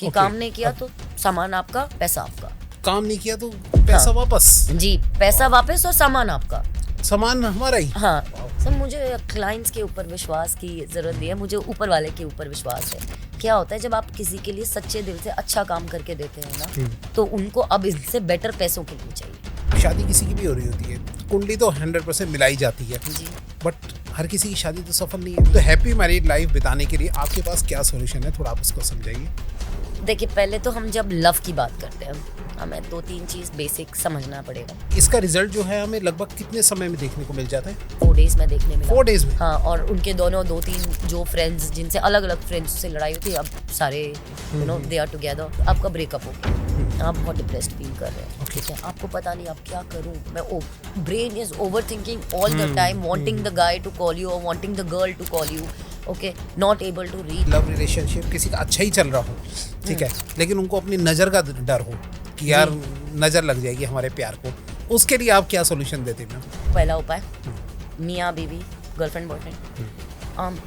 कि काम नहीं किया तो सामान आपका, पैसा आपका। काम नहीं किया तो पैसा वापस। जी, पैसा वापस और सामान आपका, सामान हमारा ही। हाँ सर, मुझे क्लाइंट्स के ऊपर विश्वास की ज़रूरत नहीं है, मुझे ऊपर वाले के ऊपर विश्वास है। क्या होता है जब आप किसी के लिए सच्चे दिल से अच्छा काम करके देते हैं ना, तो उनको अब इनसे बेटर पैसों के लिए चाहिए। शादी किसी की भी हो रही होती है, कुंडली तो 100% मिलाई जाती है जी, बट हर किसी की शादी तो सफल नहीं है। तो हैप्पी मैरिड लाइफ बिताने के लिए आपके पास क्या सॉल्यूशन है, थोड़ा आप उसको समझाइए। देखिए पहले तो हम जब लव की बात करते हैं, हमें 2-3 चीज़ बेसिक समझना पड़ेगा। इसका रिजल्ट जो है हमें लगभग कितने समय में देखने को मिल जाता है? 4 डेज में देखने मिला। 4 डेज में? हाँ, और उनके दोनों 2-3 जो फ्रेंड्स जिनसे अलग अलग फ्रेंड्स से लड़ाई हुई थी, अब सारे you know they are together. आपका ब्रेकअप हो गया, आप बहुत डिप्रेस्ड फील कर रहे हैं, ठीक है, आपको पता नहीं आप क्या करूँ मैं, brain is over thinking all the time, wanting the guy to call you और wanting the girl to call you, okay, not able to read. Love relationship किसी का अच्छा ही चल रहा हो, ठीक है, लेकिन उनको अपनी नज़र का डर हो कि यार नज़र लग जाएगी हमारे प्यार को, उसके लिए आप क्या सॉल्यूशन देते हैं? पहला उपाय, मियाँ बीवी, गर्लफ्रेंड बॉयफ्रेंड,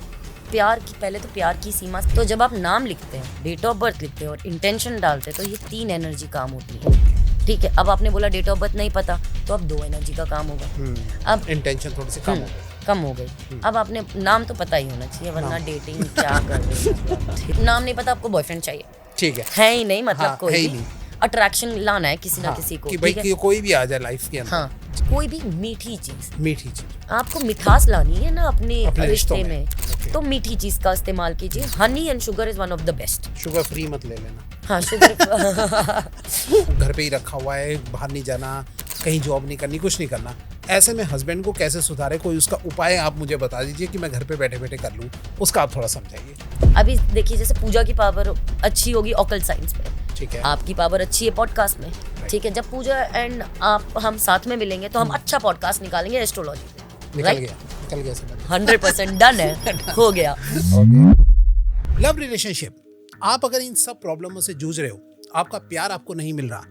प्यार की, पहले तो प्यार की सीमा, तो जब आप नाम लिखते हैं, डेट ऑफ बर्थ लिखते हैं और इंटेंशन डालते हैं, तो ये 3 एनर्जी काम होती है, ठीक है। अब आपने बोला डेट ऑफ बर्थ नहीं पता, तो अब 2 एनर्जी का काम होगा। अब इंटेंशन थोड़ी सी कम हो गई। अब आपने नाम तो पता ही होना चाहिए, वरना डेटिंग क्या कर रहे हैं। नाम नहीं पता, आपको बॉयफ्रेंड चाहिए, ठीक है ही नहीं, मतलब हाँ, कोई है ही भी नहीं। अट्रैक्शन लाना है किसी ना किसी को, कि भाई ठीक है? कोई भी आ जाए लाइफ के अंदर। हाँ, कोई भी मीठी चीज, मीठी चीज, आपको मिठास लानी है ना अपने अपने रिश्तों रिश्ते में। में, Okay. तो मीठी चीज का इस्तेमाल कीजिए। Honey and sugar is one of the best. Sugar free मत ले लेना। हाँ, शुगर घर पे ही रखा हुआ है, बाहर नहीं जाना, कहीं जॉब नहीं करनी, कुछ नहीं करना, ऐसे में हस्बैंड को कैसे सुधारे, कोई उसका उपाय आप मुझे बता दीजिए कि मैं घर पे बैठे बैठे कर लूँ, उसका आप थोड़ा समझाइए। अभी देखिए, जैसे पूजा की पावर अच्छी होगी ऑकल्ट साइंस में, ठीक है, आपकी पावर अच्छी है पॉडकास्ट में, ठीक है। जब पूजा एंड आप हम साथ में मिलेंगे तो हम अच्छा पॉडकास्ट निकालेंगे एस्ट्रोलॉजी पे। निकल गया समझ। 100% डन है, हो गया। लव रिलेशनशिप, आप अगर इन सब प्रॉब्लमों से जूझ रहे हो, आपका प्यार आपको नहीं मिल रहा,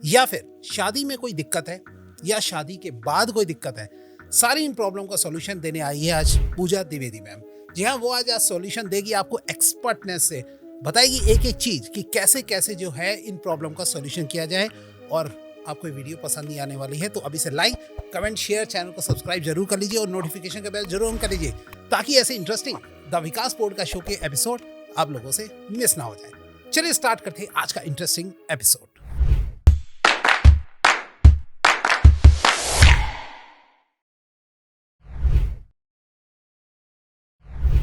या फिर शादी में कोई दिक्कत है, या शादी के बाद कोई दिक्कत है, सारी इन प्रॉब्लम का सॉल्यूशन देने आई है आज पूजा द्विवेदी मैम। जी हाँ, वो आज सॉल्यूशन देगी आपको, एक्सपर्टनेस से बताएगी एक एक चीज कि कैसे कैसे जो है इन प्रॉब्लम का सॉल्यूशन किया जाए। और आपको वीडियो पसंद नहीं आने वाली है तो अभी से लाइक, कमेंट, शेयर, चैनल को सब्सक्राइब जरूर कर लीजिए और नोटिफिकेशन का बेल जरूर ऑन कर लीजिए, ताकि ऐसे interesting the Vikas podcast show के एपिसोड आप लोगों से मिस ना हो जाए। चलिए स्टार्ट करते हैं आज का इंटरेस्टिंग एपिसोड।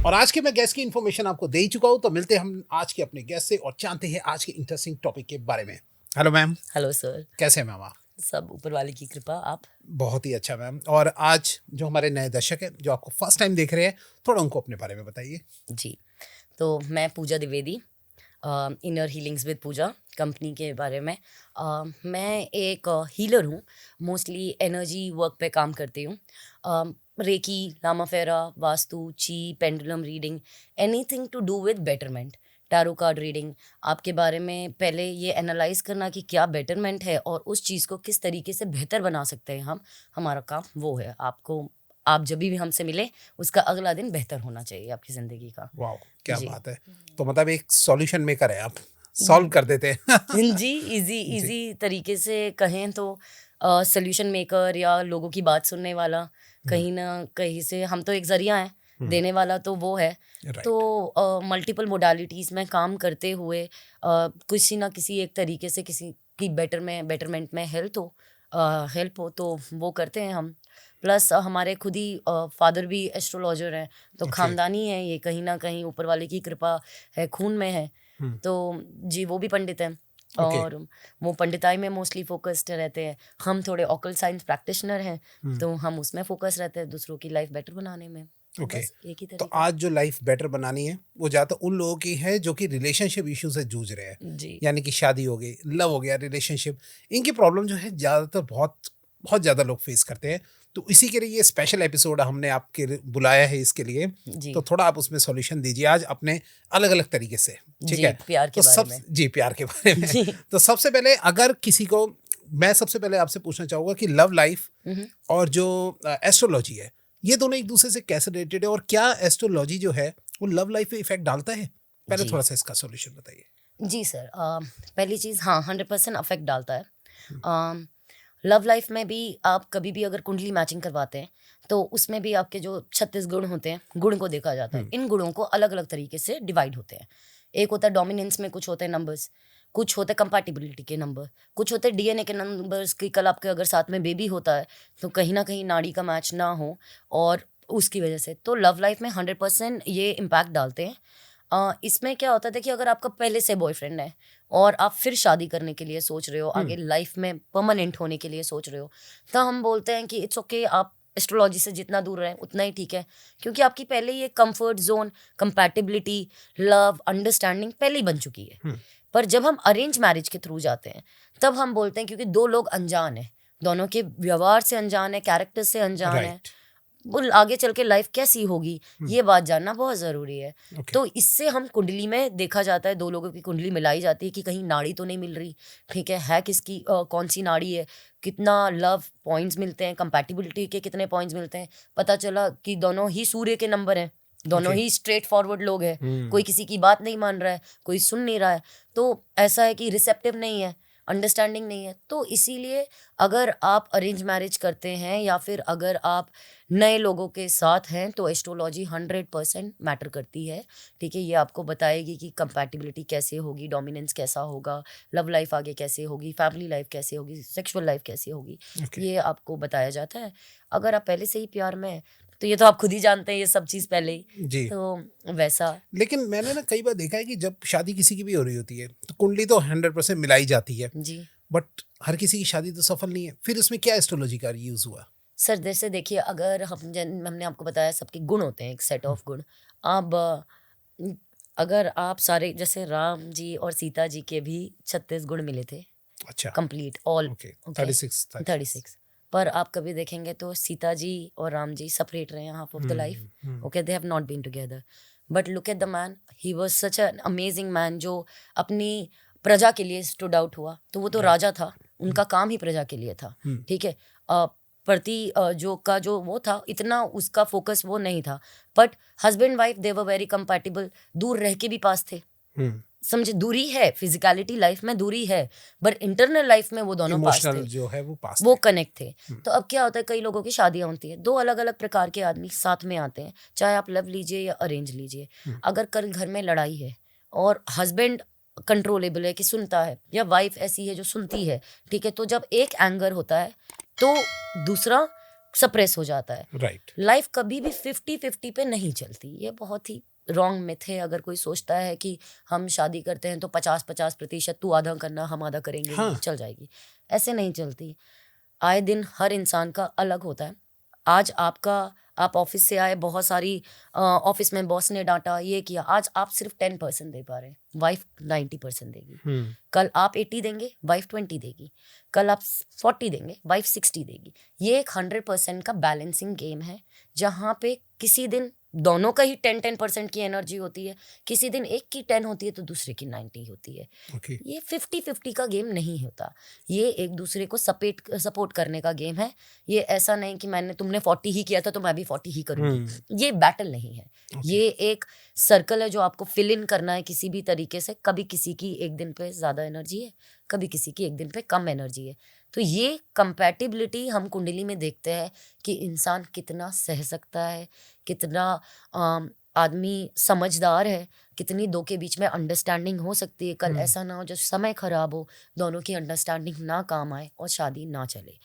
और आज के मैं गेस्ट की इन्फॉर्मेशन आपको दे ही चुका हूं, तो मिलते हैं हम आज के अपने गेस्ट से और जानते हैं आज के इंटरेस्टिंग टॉपिक के बारे में। Hello ma'am. Hello sir. कैसे हैं मैम आप? सब ऊपर वाले की कृपा। आप? बहुत ही अच्छा मैम। और आज जो हमारे नए दर्शक हैं जो आपको फर्स्ट टाइम देख रहे हैं, थोड़ा उनको अपने बारे में बताइए। जी, तो मैं Pooja Dwivedi, inner healings with Pooja company के बारे में, मैं एक हीलर हूँ, मोस्टली एनर्जी वर्क पे काम करती हूँ। Recce, Lama Fera, vastu, chi, pendulum reading, anything to do with betterment, tarot card reading, आपके बारे में पहले ये एनालाइज करना कि क्या बेटरमेंट है और उस चीज़ को किस तरीके से बेहतर बना सकते हैं हम, हमारा काम वो है। आपको, आप जब भी हमसे मिले उसका अगला दिन बेहतर होना चाहिए आपकी ज़िंदगी का। वाह, क्या बात है। तो मतलब एक सॉल्यूशन मेकर है आप, सॉल्व कर देते हैं। जी, इजी तरीके से कहें तो सॉल्यूशन मेकर या लोगों की बात सुनने वाला, कहीं ना कहीं से हम तो एक जरिया हैं, देने वाला तो वो है। तो मल्टीपल मोडालिटीज़ में काम करते हुए किसी ना किसी एक तरीके से किसी की बेटरमेंट में हेल्प हो तो वो करते हैं हम। प्लस हमारे खुद ही फादर भी एस्ट्रोलॉजर हैं, तो खानदानी है ये, कहीं ना कहीं ऊपर वाले की कृपा है, खून में है। तो जी, वो भी पंडित हैं और वो पंडिताई में मोस्टली फोकस्ड रहते हैं। हम थोड़े ऑकल्ट साइंस प्रैक्टिशनर हैं, तो हम उसमें फोकस रहते हैं दूसरों की लाइफ बेटर बनाने में। एक ही तो आज जो लाइफ बेटर बनानी है वो ज़्यादा उन लोगों की है जो कि रिलेशनशिप इशू से जूझ रहे हैं, यानी कि शादी हो गई, लव हो गया, रिलेशनशिप, इनकी प्रॉब्लम जो है ज़्यादातर बहुत ज़्यादा लोग फेस करते हैं। तो इसी के लिए ये स्पेशल एपिसोड हमने आपके बुलाया है इसके लिए, तो थोड़ा आप उसमें सॉल्यूशन दीजिए आज अपने अलग अलग तरीके से, ठीक है? प्यार के बारे में। जी, प्यार के बारे में। तो सबसे पहले अगर किसी को, मैं सबसे पहले आपसे पूछना चाहूँगा कि लव लाइफ और जो एस्ट्रोलॉजी है, ये दोनों एक दूसरे से कैसे रिलेटेड है और क्या एस्ट्रोलॉजी जो है वो लव लाइफ पे इफेक्ट डालता है? पहले थोड़ा सा इसका सॉल्यूशन बताइए। जी सर, पहली चीज़, हाँ, 100% अफेक्ट डालता है। लव लाइफ में भी आप कभी भी अगर कुंडली मैचिंग करवाते हैं तो उसमें भी आपके जो 36 गुण होते हैं, गुण को देखा जाता है। इन गुणों को अलग अलग तरीके से डिवाइड होते हैं। एक होता है डोमिनेंस में, कुछ होते हैं नंबर्स, कुछ होते हैं कंपैटिबिलिटी के नंबर, कुछ होते हैं डीएनए के नंबर्स की कल आपके अगर साथ में बेबी होता है तो कहीं ना कहीं नाड़ी का मैच ना हो, और उसकी वजह से तो लव लाइफ में 100% ये इम्पैक्ट डालते हैं। इसमें क्या होता था कि अगर आपका पहले से बॉयफ्रेंड है और आप फिर शादी करने के लिए सोच रहे हो, आगे लाइफ में परमानेंट होने के लिए सोच रहे हो, तो हम बोलते हैं कि इट्स ओके, आप एस्ट्रोलॉजी से जितना दूर रहें उतना ही ठीक है, क्योंकि आपकी पहले ये comfort zone, compatibility, love, understanding पहले ही बन चुकी है। पर जब हम अरेंज मैरिज के थ्रू जाते हैं तब हम बोलते हैं क्योंकि दो लोग अनजान है, दोनों के व्यवहार से अनजान है, कैरेक्टर से अनजान है, राइट। वो आगे चल के लाइफ कैसी होगी ये बात जानना बहुत ज़रूरी है। Okay. तो इससे हम कुंडली में देखा जाता है, दो लोगों की कुंडली मिलाई जाती है कि कहीं नाड़ी तो नहीं मिल रही, ठीक है किसकी कौन सी नाड़ी है, कितना लव पॉइंट्स मिलते हैं, कंपैटिबिलिटी के कितने पॉइंट्स मिलते हैं। पता चला कि दोनों ही सूर्य के नंबर हैं, दोनों Okay. ही स्ट्रेट फॉरवर्ड लोग हैं, कोई किसी की बात नहीं मान रहा है, कोई सुन नहीं रहा है, तो ऐसा है कि रिसेप्टिव नहीं है, अंडरस्टैंडिंग नहीं है। तो इसीलिए अगर आप अरेंज मैरिज करते हैं या फिर अगर आप नए लोगों के साथ हैं तो एस्ट्रोलॉजी 100% मैटर करती है, ठीक है। ये आपको बताएगी कि कंपैटिबिलिटी कैसे होगी, डोमिनेंस कैसा होगा, लव लाइफ आगे कैसे होगी, फैमिली लाइफ कैसे होगी, सेक्सुअल लाइफ कैसे होगी, Okay. ये आपको बताया जाता है। अगर आप पहले से ही प्यार में हैं, तो ये तो आप खुद ही जानते हैं ये सब चीज़ पहले ही, जी। तो वैसा। लेकिन मैंने ना कई बार देखा है कि जब शादी किसी की भी हो रही होती है तो कुंडली तो 100% मिलाई जाती है, जी बट हर किसी की शादी तो सफल नहीं है। फिर इसमें क्या एस्ट्रोलॉजी का यूज हुआ? सर, जैसे देखिए, अगर हमने आपको बताया सबके गुण होते हैं, एक सेट ऑफ गुण। अब अगर आप सारे, जैसे राम जी और सीता जी के भी 36 गुण मिले थे, अच्छा। Complete all, okay. 36 36। पर आप कभी देखेंगे तो सीता जी और राम जी सेपरेट रहे हैं half of the life, okay, they have not been together. But look at the man, he was such an amazing man जो अपनी प्रजा के लिए स्टूड आउट हुआ। तो वो तो राजा था, उनका काम ही प्रजा के लिए था, ठीक है। जो वो था, इतना उसका फोकस वो नहीं था। But husband wife they were very compatible, दूर रह के भी पास थे, समझे। दूरी है, फिजिकलिटी लाइफ में दूरी है, बट इंटरनल लाइफ में वो दोनों पास इमोशनल थे, जो है वो पास वो थे। कनेक्ट थे। तो अब क्या होता है, कई लोगों की शादियां होती है, दो अलग अलग प्रकार के आदमी साथ में आते हैं, चाहे आप लव लीजिए या अरेंज लीजिए। अगर कल घर में लड़ाई है और हस्बैंड कंट्रोलेबल है कि सुनता है, या वाइफ ऐसी है जो सुनती है, ठीक है, तो जब एक एंगर होता है तो दूसरा सप्रेस हो जाता है। राइट। लाइफ कभी भी 50-50 पे नहीं चलती, ये बहुत ही रॉन्ग मिथ है। अगर कोई सोचता है कि हम शादी करते हैं तो 50-50%, तू आधा करना हम आधा करेंगे, हाँ। चल जाएगी, ऐसे नहीं चलती। आए दिन हर इंसान का अलग होता है। आज आप ऑफिस से आए, बहुत सारी ऑफिस में बॉस ने डांटा, ये किया, आज आप सिर्फ 10% दे पा रहे हैं, वाइफ 90% देगी। कल आप 80 देंगे, वाइफ 20 देगी। कल आप 40 देंगे, वाइफ 60 देगी। ये एक 100% का बैलेंसिंग गेम है, जहाँ पे किसी दिन दोनों का ही 10-10% की एनर्जी होती है, किसी दिन एक की 10 होती है तो दूसरे की 90 होती है। ओके। ये 50-50 का गेम नहीं होता, ये एक दूसरे को सपोर्ट करने का गेम है। ये ऐसा नहीं कि तुमने 40 ही किया था तो मैं भी 40 ही करूंगी, ये बैटल नहीं है। ये एक सर्कल है जो आपको फिल इन करना है किसी भी तरीके से। कभी किसी की एक दिन पे ज्यादा एनर्जी है, कभी किसी की एक दिन पे कम एनर्जी है। तो ये कंपैटिबिलिटी हम कुंडली में देखते हैं कि इंसान कितना सह सकता है, कितना आदमी समझदार है, कितनी दो के बीच में अंडरस्टैंडिंग हो सकती है। कल ऐसा ना हो जो समय खराब हो, दोनों की अंडरस्टैंडिंग ना काम आए और शादी ना चले।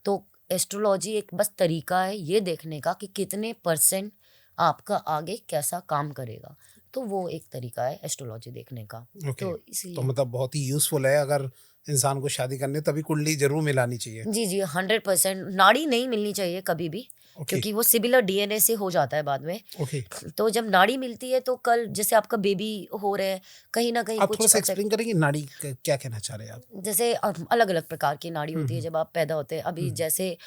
तो एस्ट्रोलॉजी एक बस तरीका है ये देखने का कि कितने % आपका आगे कैसा काम करेगा। तो वो एक तरीका है एस्ट्रोलॉजी देखने का। तो इसलिए तो मतलब बहुत ही यूजफुल है। अगर इंसान को शादी करनी है तभी कुंडली जरूर मिलानी चाहिए। जी 100%। नाड़ी नहीं मिलनी चाहिए कभी भी, क्योंकि वो सिमिलर डीएनए से हो जाता है बाद में। तो जब नाड़ी मिलती है तो कल जैसे आपका बेबी हो रहे हैं, कहीं ना कहीं आप कुछ थोड़ा सा एक्सप्लेन करेंगे नाड़ी क्या कहना चाह रहे हैं आप? जैसे अलग अलग प्रकार की नाड़ी होती है जब आप पैदा होते हैं। अभी जैसे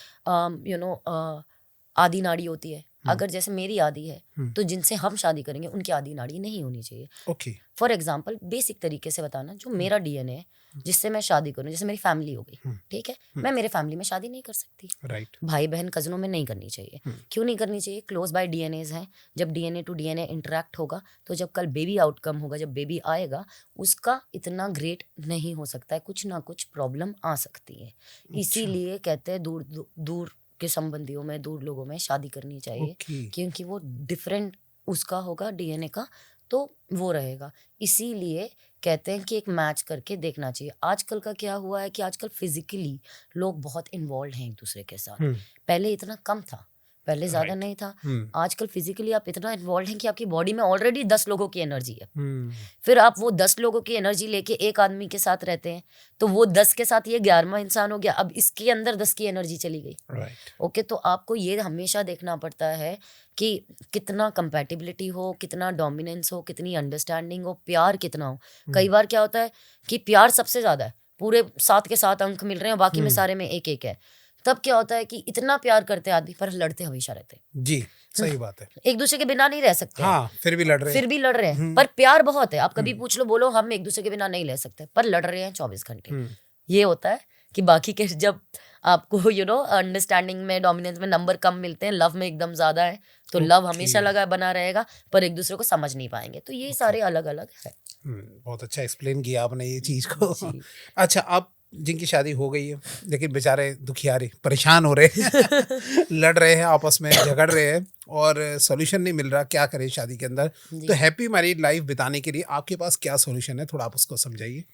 आदि नाड़ी होती है, अगर जैसे मेरी आदि है तो जिनसे हम शादी करेंगे उनकी आदि नाड़ी नहीं होनी चाहिए। ओके। फॉर एग्जाम्पल बेसिक तरीके से बताना, जो मेरा डीएनए है जिससे मैं शादी करूँ, जैसे मेरी फैमिली हो गई, ठीक है, मैं मेरे फैमिली में शादी नहीं कर सकती, राइट। भाई बहन कजनों में नहीं करनी चाहिए। क्यों नहीं करनी चाहिए? क्लोज बाय डीएनएज हैं। जब डीएनए टू डीएनए इंटरेक्ट होगा तो जब कल बेबी आउटकम होगा, जब बेबी आएगा, उसका इतना ग्रेट नहीं हो सकता है, कुछ ना कुछ प्रॉब्लम आ सकती है। इसीलिए कहते हैं दूर दूर के संबंधियों में, दूर लोगों में शादी करनी चाहिए, क्योंकि वो डिफरेंट उसका होगा डीएनए का, तो वो रहेगा। इसीलिए कहते हैं कि एक मैच करके देखना चाहिए। आजकल का क्या हुआ है कि आजकल फिजिकली लोग बहुत इन्वॉल्व हैं एक दूसरे के साथ। पहले इतना कम था, पहले ज्यादा नहीं था। आजकल फिजिकली आप इतना इन्वॉल्व हैं कि आपकी बॉडी में ऑलरेडी 10 लोगों की एनर्जी है। फिर आप वो 10 लोगों की एनर्जी लेके एक आदमी के साथ रहते हैं, तो वो 10 के साथ ये 11वां इंसान हो गया। अब इसके अंदर 10 की एनर्जी चली गई। ओके, तो आपको ये हमेशा देखना पड़ता है कि कितना कंपैटिबिलिटी हो, कितना डोमिनेंस हो, कितनी अंडरस्टैंडिंग हो, प्यार कितना हो। कई बार क्या होता है कि प्यार सबसे ज्यादा है, पूरे 7 के 7 अंक मिल रहे हैं, बाकी में सारे में एक एक है। तब क्या होता है कि इतना प्यार करते आदमी पर लड़ते हमेशा रहते हैं। जी, सही बात है। एक दूसरे के बिना नहीं रह सकते। हाँ, फिर भी लड़ रहे हैं। पर प्यार बहुत है। आप कभी पूछ लो, बोलो हम एक दूसरे के बिना नहीं रह सकते, पर लड़ रहे हैं 24 घंटे। ये होता है कि बाकी के जब आपको अंडरस्टैंडिंग में, डोमिनेंस में नंबर कम मिलते हैं, लव में एकदम ज्यादा है, तो लव हमेशा लगा बना रहेगा, पर एक दूसरे को समझ नहीं पाएंगे। तो ये सारे अलग अलग है। बहुत अच्छा एक्सप्लेन किया आपने ये चीज को। अच्छा, आप जिनकी शादी हो गई है लेकिन बेचारे दुखियारे परेशान हो रहे हैं लड़ रहे हैं आपस में, झगड़ रहे हैं और सॉल्यूशन नहीं मिल रहा, क्या करें शादी के अंदर? तो हैप्पी मैरिड लाइफ बिताने के लिए आपके पास क्या सॉल्यूशन है, थोड़ा आप उसको समझाइए।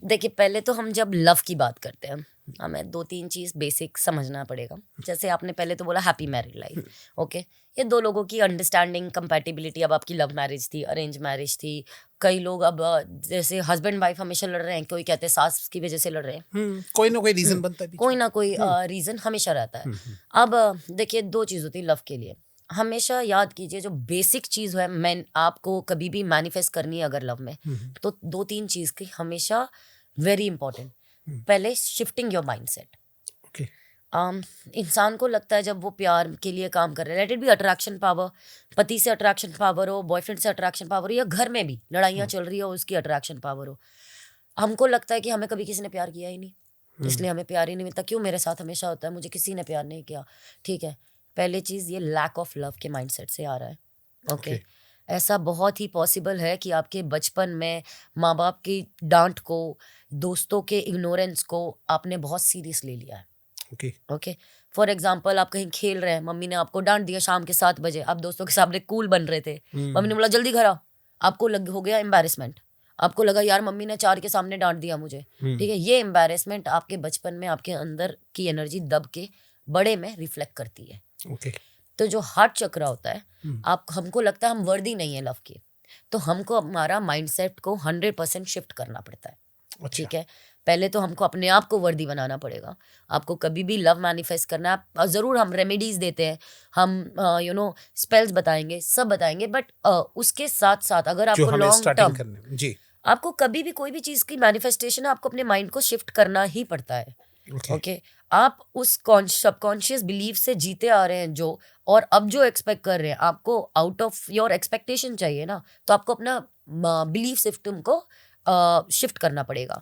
देखिए, पहले तो हम जब लव की बात करते हैं, हमें 2-3 चीज बेसिक समझना पड़ेगा। जैसे आपने पहले तो बोला हैप्पी मैरिड लाइफ, ओके, ये 2 लोगों की अंडरस्टैंडिंग, कंपैटिबिलिटी। अब आपकी लव मैरिज थी, अरेंज मैरिज थी, कई लोग अब जैसे हस्बैंड वाइफ हमेशा लड़ रहे हैं, कोई कहते हैं सास की वजह से लड़ रहे हैं, कोई ना कोई रीजन बनता है, कोई ना कोई रीजन हमेशा रहता है। अब देखिए, 2 चीज होती है लव के लिए। हमेशा याद कीजिए, जो बेसिक चीज है, मैं आपको कभी भी मैनिफेस्ट करनी है अगर लव में, तो 2-3 चीज की हमेशा वेरी इंपॉर्टेंट। पहले शिफ्टिंग योर माइंडसेट। इंसान को लगता है जब वो प्यार के लिए काम कर रहे हैं, let it be attraction power, पति से अट्रैक्शन पावर हो, बॉयफ्रेंड से अट्रैक्शन पावर हो, या घर में भी लड़ाइयाँ चल रही हो उसकी अट्रैक्शन पावर हो, हमको लगता है कि हमें कभी किसी ने प्यार किया ही नहीं, इसलिए हमें प्यार ही नहीं मिलता। क्यों मेरे साथ हमेशा होता है, मुझे किसी ने प्यार नहीं किया? ठीक है, पहले चीज ये लैक ऑफ लव के माइंडसेट से आ रहा है। ओके, ऐसा बहुत ही पॉसिबल है कि आपके बचपन में माँ बाप की डांट को, दोस्तों के इग्नोरेंस को आपने बहुत सीरियस ले लिया है। ओके, फॉर एग्जाम्पल, आप कहीं खेल रहे हैं, मम्मी ने आपको डांट दिया शाम के 7 बजे, आप दोस्तों के सामने कूल बन रहे थे, मम्मी ने बोला जल्दी घर आओ, आपको हो गया एम्बैरेसमेंट, आपको लगा यार मम्मी ने 4 के सामने डांट दिया मुझे। ठीक है, ये एम्बैरेसमेंट आपके बचपन में आपके अंदर की एनर्जी दब के बड़े में रिफ्लेक्ट करती है। तो जो हार्ट चक्र होता है, हमको लगता है हम वर्दी नहीं है लव के, तो हमको हमारा माइंडसेट को 100% शिफ्ट करना पड़ता है। ठीक है, पहले तो हमको अपने आप को वर्दी बनाना पड़ेगा। आपको कभी भी लव मैनिफेस्ट करना है, जरूर हम रेमेडीज देते हैं, हम स्पेल्स बताएंगे, सब बताएंगे, बट उसके साथ साथ अगर आपको लॉन्ग टर्म, आपको कभी भी कोई भी चीज की मैनिफेस्टेशन है, आपको अपने माइंड को शिफ्ट करना ही पड़ता है। ओके, आप उस सबकॉन्शियस बिलीफ से जीते आ रहे हैं जो, और अब जो एक्सपेक्ट कर रहे हैं, आपको आउट ऑफ योर एक्सपेक्टेशन चाहिए ना, तो आपको अपना बिलीफ सिस्टम को शिफ्ट करना पड़ेगा।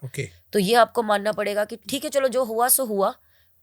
तो ये आपको मानना पड़ेगा कि ठीक है, चलो जो हुआ सो हुआ।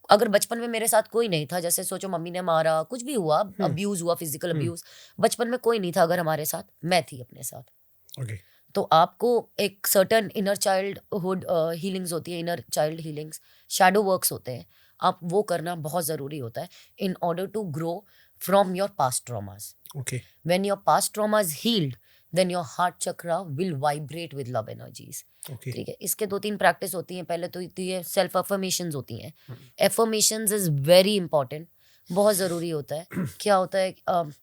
अगर बचपन में मेरे साथ कोई नहीं था, जैसे सोचो मम्मी ने मारा, कुछ भी हुआ, अब्यूज हुआ, फिजिकल अब्यूज, बचपन में कोई नहीं था अगर हमारे साथ, मैं थी अपने साथ। तो आपको एक सर्टन इनर चाइल्डहुड हीलिंग्स होती है, inner child healings, shadow works होते हैं, आप वो करना बहुत ज़रूरी होता है in order to grow from your past traumas. When your past trauma is healed, then your heart chakra will vibrate with love energies. ठीक है, इसके 2-3 प्रैक्टिस होती हैं। पहले तो ये सेल्फ अफर्मेशंस होती हैं। एफर्मेशंस इज वेरी इंपॉर्टेंट, बहुत ज़रूरी होता है। क्या होता है,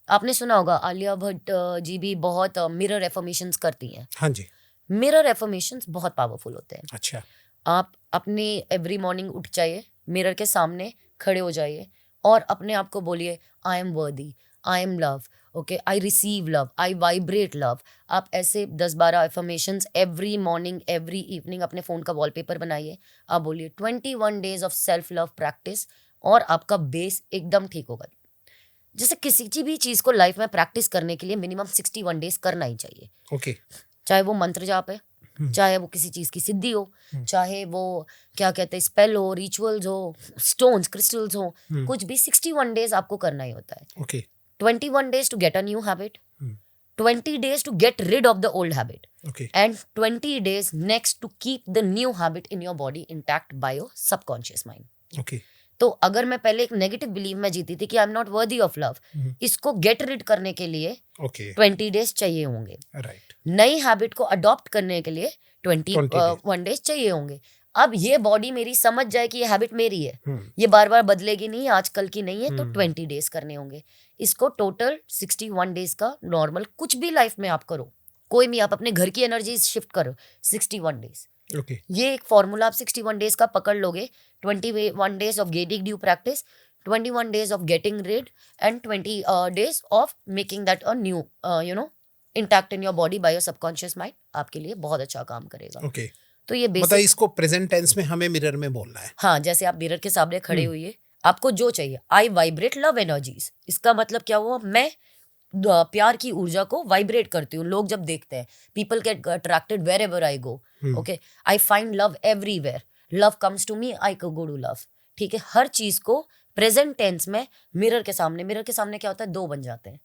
आपने सुना होगा आलिया भट्ट जी भी बहुत मिरर एफर्मेशंस करती हैं। हाँ जी, मिरर एफर्मेशंस बहुत पावरफुल होते हैं। अच्छा, आप अपने एवरी मॉर्निंग उठ जाइए, मिरर के सामने खड़े हो जाइए और अपने आप को बोलिए, आई एम वर्दी, I am love, okay, I receive love, I vibrate love. आप ऐसे 10-12 affirmations every morning, every evening अपने फ़ोन का वॉलपेपर बनाइए। आप बोलिए 21 days of self love practice, और आपका बेस एकदम ठीक होगा। जैसे किसी भी चीज को लाइफ में प्रैक्टिस करने के लिए मिनिमम 61 डेज करना ही चाहिए। ओके। चाहे वो मंत्र जाप है, चाहे वो किसी चीज की सिद्धि हो, चाहे वो क्या कहते हैं स्पेल हो, रिचुअल्स हो, स्टोन्स क्रिस्टल्स हो, कुछ भी 61 डेज आपको करना ही होता है। Okay. 21 days to get a new habit, 20 days to get rid of the old habit, Okay. and 20 days next to keep the new habit in your body intact by your subconscious mind. Okay. तो अगर मैं पहले एक negative believe में जीती थी कि I am not worthy of love, इसको गेट रिड करने के लिए Okay. 20 डेज चाहिए होंगे। Right. नई हैबिट को अडॉप्ट करने के लिए 21 डेज चाहिए होंगे। अब ये बॉडी मेरी समझ जाए कि ये हैबिट मेरी है, ये बार बार बदलेगी नहीं, आजकल की नहीं है, तो 20 डेज करने होंगे। इसको टोटल 61 डेज का नॉर्मल कुछ भी लाइफ में आप करो, कोई भी आप अपने घर की एनर्जी शिफ्ट करो, 61 डेज। Okay. ये एक फॉर्मूला आप 61 डेज का पकड़ लोगे। 21 days of getting due practice, 21 days of getting rid, and 20 days of making that a new intact in your body by your subconscious mind, आपके लिए बहुत अच्छा काम करेगा। Okay. तो ये मतलब बेसिक, इसको प्रेजेंट टेंस में हमें मिरर में बोलना है। हाँ, जैसे आप मिरर के सामने खड़े हुए, आपको जो चाहिए, आई वाइब्रेट लव एनर्जीज, इसका मतलब क्या हुआ, मैं प्यार की ऊर्जा को वाइब्रेट करती हूँ। लोग जब देखते हैं, people get attracted wherever I go. Okay, I find love everywhere, love comes to me, I go to love. ठीक है, हर चीज को प्रेजेंट टेंस में मिरर के सामने क्या होता है, दो बन जाते हैं,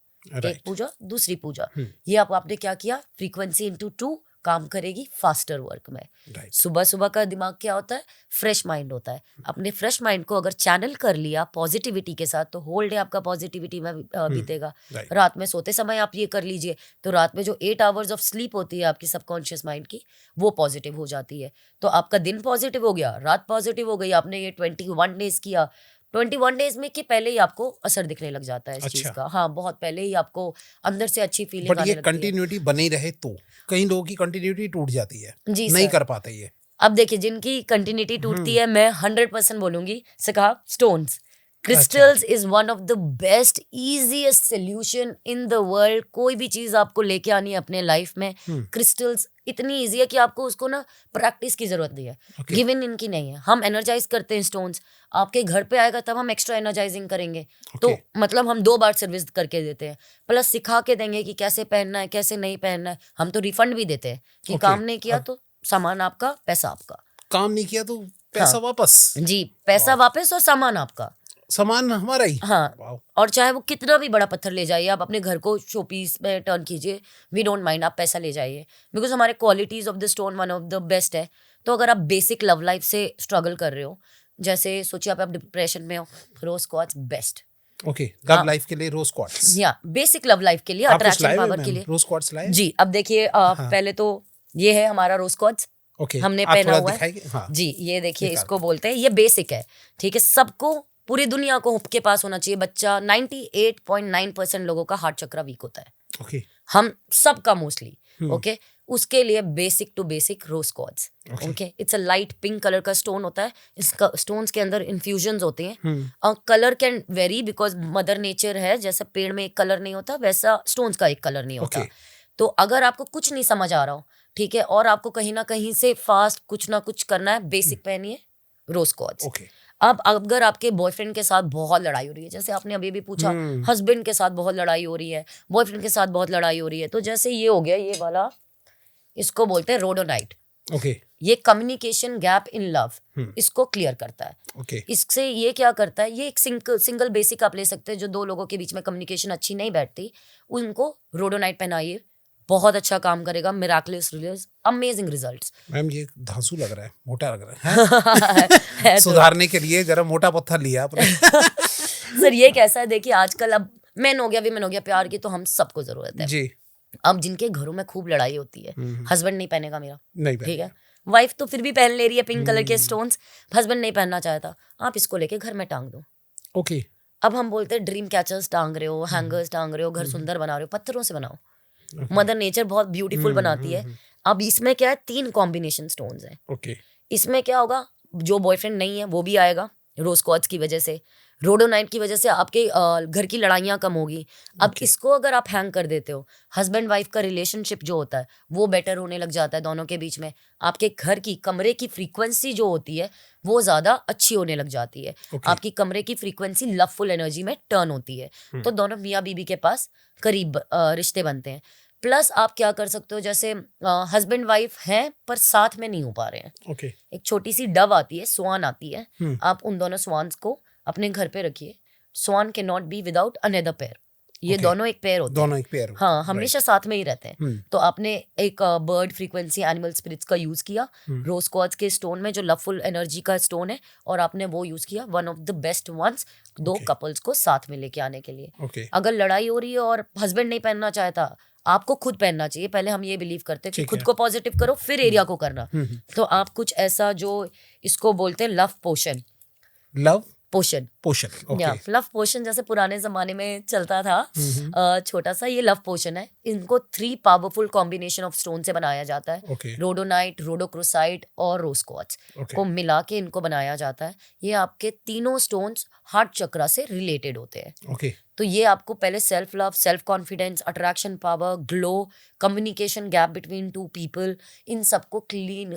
एक पूजा दूसरी पूजा। ये आपने क्या किया, फ्रीक्वेंसी इनटू 2 काम करेगी फास्टर वर्क में। सुबह सुबह का दिमाग क्या होता है, फ्रेश माइंड होता है। अपने फ्रेश माइंड को अगर चैनल कर लिया पॉजिटिविटी के साथ, तो होल डे आपका पॉजिटिविटी में बीतेगा। रात में सोते समय आप ये कर लीजिए, तो रात में जो 8 आवर्स ऑफ स्लीप होती है आपकी सबकॉन्शियस माइंड की, वो पॉजिटिव हो जाती है। तो आपका दिन पॉजिटिव हो गया, रात पॉजिटिव हो गई। आपने ये 21 डेज किया, 21 डेज में कि पहले ही आपको असर दिखने लग जाता है इस चीज का। हाँ, बहुत पहले ही आपको अंदर से अच्छी फीलिंग आने लगती है। बट ये कंटिन्यूटी बनी रहे तो कई लोगों की कंटिन्यूटी टूट जाती है, जी नहीं सर। कर पाते ये। अब देखिए, जिनकी कंटिन्यूटी टूटती है, मैं 100% बोलूंगी से कहा, stones crystals is one of the best easiest solution in the world. कोई भी चीज आपको लेके आनी है अपने लाइफ में, क्रिस्टल्स इतनी इजी है कि आपको उसको ना प्रैक्टिस की जरूरत नहीं है, गिवन इनकी नहीं है। हम एनर्जाइज करते हैं स्टोन्स, आपके घर पे आएगा तब हम एक्स्ट्रा एनर्जाइजिंग करेंगे। तो मतलब हम 2 बार सर्विस करके देते हैं, प्लस सिखा के देंगे कि कैसे पहनना है, कैसे नहीं पहनना है। हम तो रिफंड भी देते हैं कि काम नहीं किया तो सामान आपका, पैसा आपका। काम नहीं किया तो पैसा वापस। जी, पैसा वापस और सामान आपका, सामान हमारा ही। हाँ। और चाहे वो कितना भी बड़ा पत्थर ले जाइए, आप अपने घर को शोपीस में टर्न कीजिए, वी डोंट माइंड, आप पैसा ले जाइए, बिकॉज हमारे qualities of the stone one of the best है। तो अगर आप बेसिक लव लाइफ से स्ट्रगल कर रहे हो, जैसे सोचिए आप डिप्रेशन में हो, rose quartz best. Okay, love life के लिए रोज क्वार्ट्ज, या बेसिक लव लाइफ के लिए, अट्रैक्शन पावर के लिए रोज क्वार्ट्ज लाए जी। अब देखिए, पहले तो ये है हमारा रोज क्वार्ट्ज, हमने पहना हुआ है। हाँ। जी, ये देखिए, इसको बोलते हैं, ये बेसिक है। ठीक है, सबको, पूरी दुनिया को के पास होना चाहिए। बच्चा 98.9% लोगों का हार्ट चक्र वीक होता है। ओके, हम सबका मोस्टली। ओके, उसके लिए basic to basic rose quartz. Okay, it's a light pink colour का स्टोन होता है। इसका स्टोन्स के अंदर इन्फ्यूजन्स होते हैं। Colour can vary, because mother nature है, जैसे पेड़ में एक कलर नहीं होता, वैसा स्टोन्स का एक कलर नहीं होता। तो अगर आपको कुछ नहीं समझ आ रहा हो, ठीक है, और आपको कहीं ना कहीं से फास्ट कुछ ना कुछ करना है, बेसिक पहनिए रोज क्वार्ट्ज। अब अगर आपके बॉयफ्रेंड के साथ बहुत लड़ाई हो रही है, जैसे आपने अभी भी पूछा, हस्बैंड के साथ बहुत लड़ाई हो रही है, बॉयफ्रेंड के साथ बहुत लड़ाई हो रही है, तो जैसे ये हो गया, ये वाला, इसको बोलते हैं रोडोनाइट। ओके, ये कम्युनिकेशन गैप इन लव, इसको क्लियर करता है। ओके, इससे ये क्या करता है, ये एक सिंगल बेसिक आप ले सकते हैं, जो 2 लोगों के बीच में कम्युनिकेशन अच्छी नहीं बैठती, उनको रोडोनाइट पहनाइए, बहुत अच्छा काम करेगा। Miraculous results, amazing results. Ma'am ये धांसू लग रहा है, मोटा लग रहा है। सुधारने के लिए जरा मोटा पत्थर लिया आपने। सर ये कैसा है, देखिए आजकल अब मेन हो गया, वीमेन हो गया, प्यार की तो हम सबको जरूरत है जी। अब जिनके घरों में खूब लड़ाई होती है, हस्बैंड नहीं पहनेगा मेरा, नहीं, ठीक है, वाइफ तो फिर भी पहन ले रही है पिंक कलर के स्टोन्स, हस्बैंड नहीं पहनना चाहता, आप इसको लेके घर में टांग दो। ओके, अब हम बोलते हैं ड्रीम कैचर्स टांग रहे हो, हैंगर्स टांग रहे हो, घर सुंदर बना रहे हो, पत्थरों से बनाओ। मदर नेचर बहुत ब्यूटीफुल बनाती है। अब इसमें क्या है, 3 कॉम्बिनेशन स्टोन्स हैं। ओके, इसमें क्या होगा, जो बॉयफ्रेंड नहीं है वो भी आएगा रोज क्वार्ट्ज की वजह से। रोडोनाइट की वजह से आपके घर की लड़ाइयाँ कम होगी। अब Okay. इसको अगर आप हैंग कर देते हो, हस्बैंड वाइफ का रिलेशनशिप जो होता है वो बेटर होने लग जाता है दोनों के बीच में। आपके घर की कमरे की फ्रीक्वेंसी जो होती है वो ज़्यादा अच्छी होने लग जाती है। Okay. आपकी कमरे की फ्रीक्वेंसी लवफुल एनर्जी में टर्न होती है। तो दोनों मियाँ बीबी के पास करीब रिश्ते बनते हैं। प्लस आप क्या कर सकते हो, जैसे हस्बैंड वाइफ हैं पर साथ में नहीं हो पा रहे हैं, Okay. एक छोटी सी डव आती है, स्वान आती है, हम्म। आप उन दोनों स्वान्स को अपने घर पे रखिए। Swan can not be without another pair, ये Okay. दोनों एक पेयर होते हैं। दोनों एक पेयर होते हाँ, हैं, हमेशा साथ में ही रहते हैं। हम्म। तो आपने एक बर्ड फ्रीक्वेंसी एनिमल स्पिरिट्स का यूज किया, रोज क्वार्ट्ज के स्टोन में जो लवफुल एनर्जी का स्टोन है, और आपने वो यूज किया, one of the best ones though Okay. Couples को साथ में लेके आने के लिए। Okay. अगर लड़ाई हो रही है और हस्बैंड नहीं पहनना चाहता, आपको खुद पहनना चाहिए। पहले हम ये बिलीव करते हैं कि ठीक खुद है। को पॉजिटिव करो फिर एरिया को करना। तो आप कुछ ऐसा जो इसको बोलते हैं लव पोशन, लव पोशन पोशन। या ओके। लव पोशन जैसे पुराने जमाने में चलता था, छोटा सा ये लव पोशन है। इनको 3 पावरफुल कॉम्बिनेशन ऑफ स्टोन से बनाया जाता है, ओके। रोडोनाइट, रोडोक्रोसाइट और रोज क्वार्ट्ज ओके। को मिला के इनको बनाया जाता है। ये आपके तीनों स्टोन्स हार्ट चक्रा से रिलेटेड होते हैं। ओके। तो ये आपको पहले self love, self confidence, attraction power, glow, communication gap between 2 people, इन सबको क्लीन